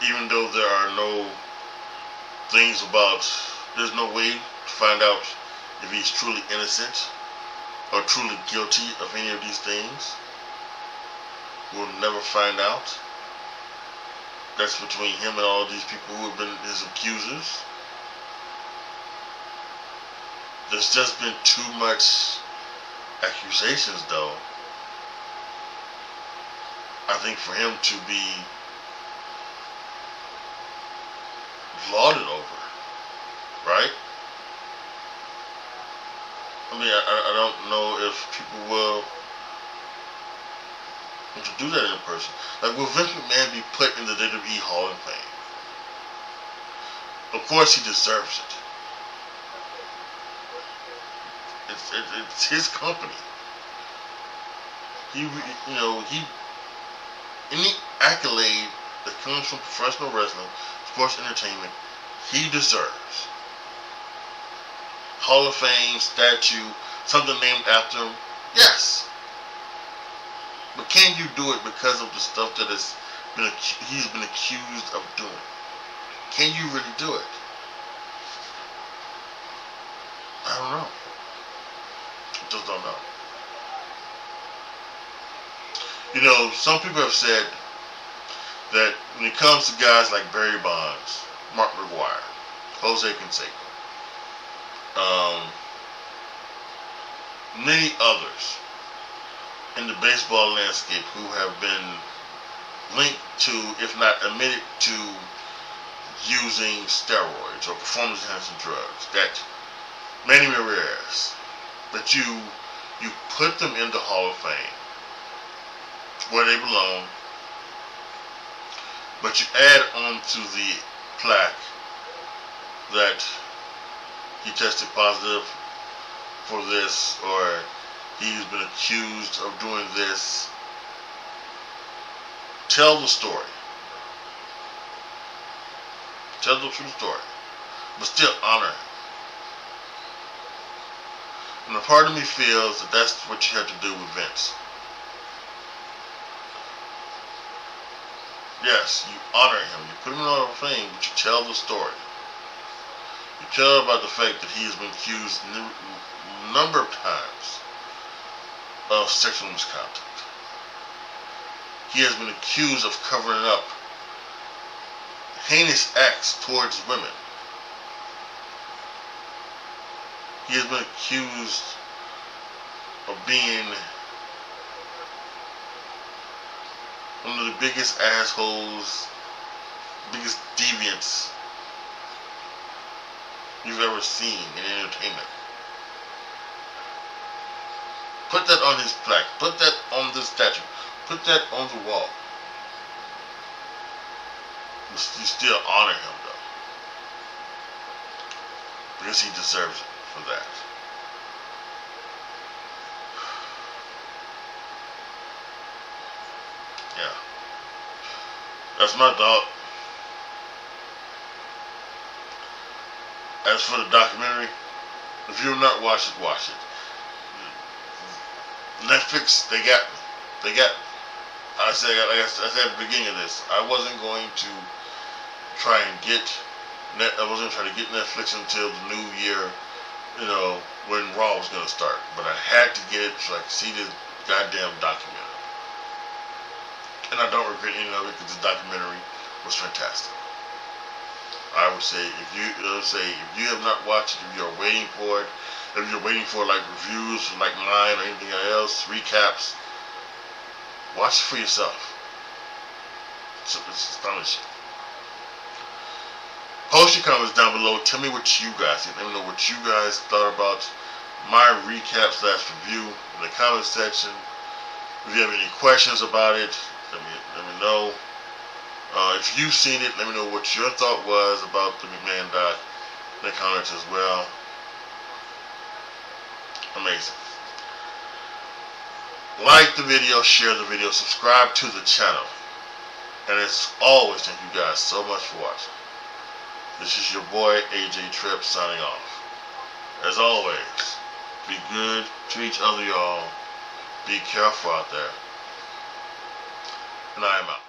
even though there are no things about, there's no way to find out if he's truly innocent or truly guilty of any of these things. We'll never find out. That's between him and all these people who have been his accusers. There's just been too much accusations, though, I think, for him to be lauded over, right? I mean, I don't know if people will want to do that in person. Like, will Vince McMahon be put in the WWE Hall of Fame? Of course he deserves it. It's his company. Any accolade that comes from professional wrestling, sports entertainment, he deserves. Hall of Fame, statue, something named after him, yes. But can you do it because of the stuff that he's been accused of doing? Can you really do it? I don't know. I just don't know. You know, some people have said that when it comes to guys like Barry Bonds, Mark McGuire, Jose Canseco, many others in the baseball landscape who have been linked to, if not admitted to, using steroids or performance-enhancing drugs, that Manny Ramirez, that you put them in the Hall of Fame where they belong, but you add on to the plaque that he tested positive for this, or he's been accused of doing this. Tell the story. Tell the true story, but still honor him. And a part of me feels that that's what you have to do with Vince. Yes, you honor him. You put him in the Hall of Fame, but you tell the story. You tell about the fact that he has been accused a number of times of sexual misconduct. He has been accused of covering up heinous acts towards women. He has been accused of being one of the biggest assholes, biggest deviants you've ever seen in entertainment. Put that on his plaque. Put that on the statue. Put that on the wall. You still honor him, though, because he deserves it for that. Yeah. That's my thought. As for the documentary, if you've not watched it, watch it. Netflix, they got me. They got me. I said at the beginning of this, I wasn't going to try and get Netflix until the new year, when Raw was going to start. But I had to get it so I could see this goddamn documentary. And I don't regret any of it because the documentary was fantastic. I would say if you have not watched it, if you're waiting for it, if you're waiting for like reviews like mine or anything else, recaps, watch it for yourself. It's astonishing. Post your comments down below. Tell me what you guys think. Let me know what you guys thought about my recap / review in the comment section. If you have any questions about it, let me know. If you've seen it, let me know what your thought was about the McMahon doc in the comments as well. Amazing. like the video, share the video, subscribe to the channel. And as always, thank you guys so much for watching. This is your boy AJTRIP signing off. As always, be good to each other, y'all. Be careful out there. And I am out.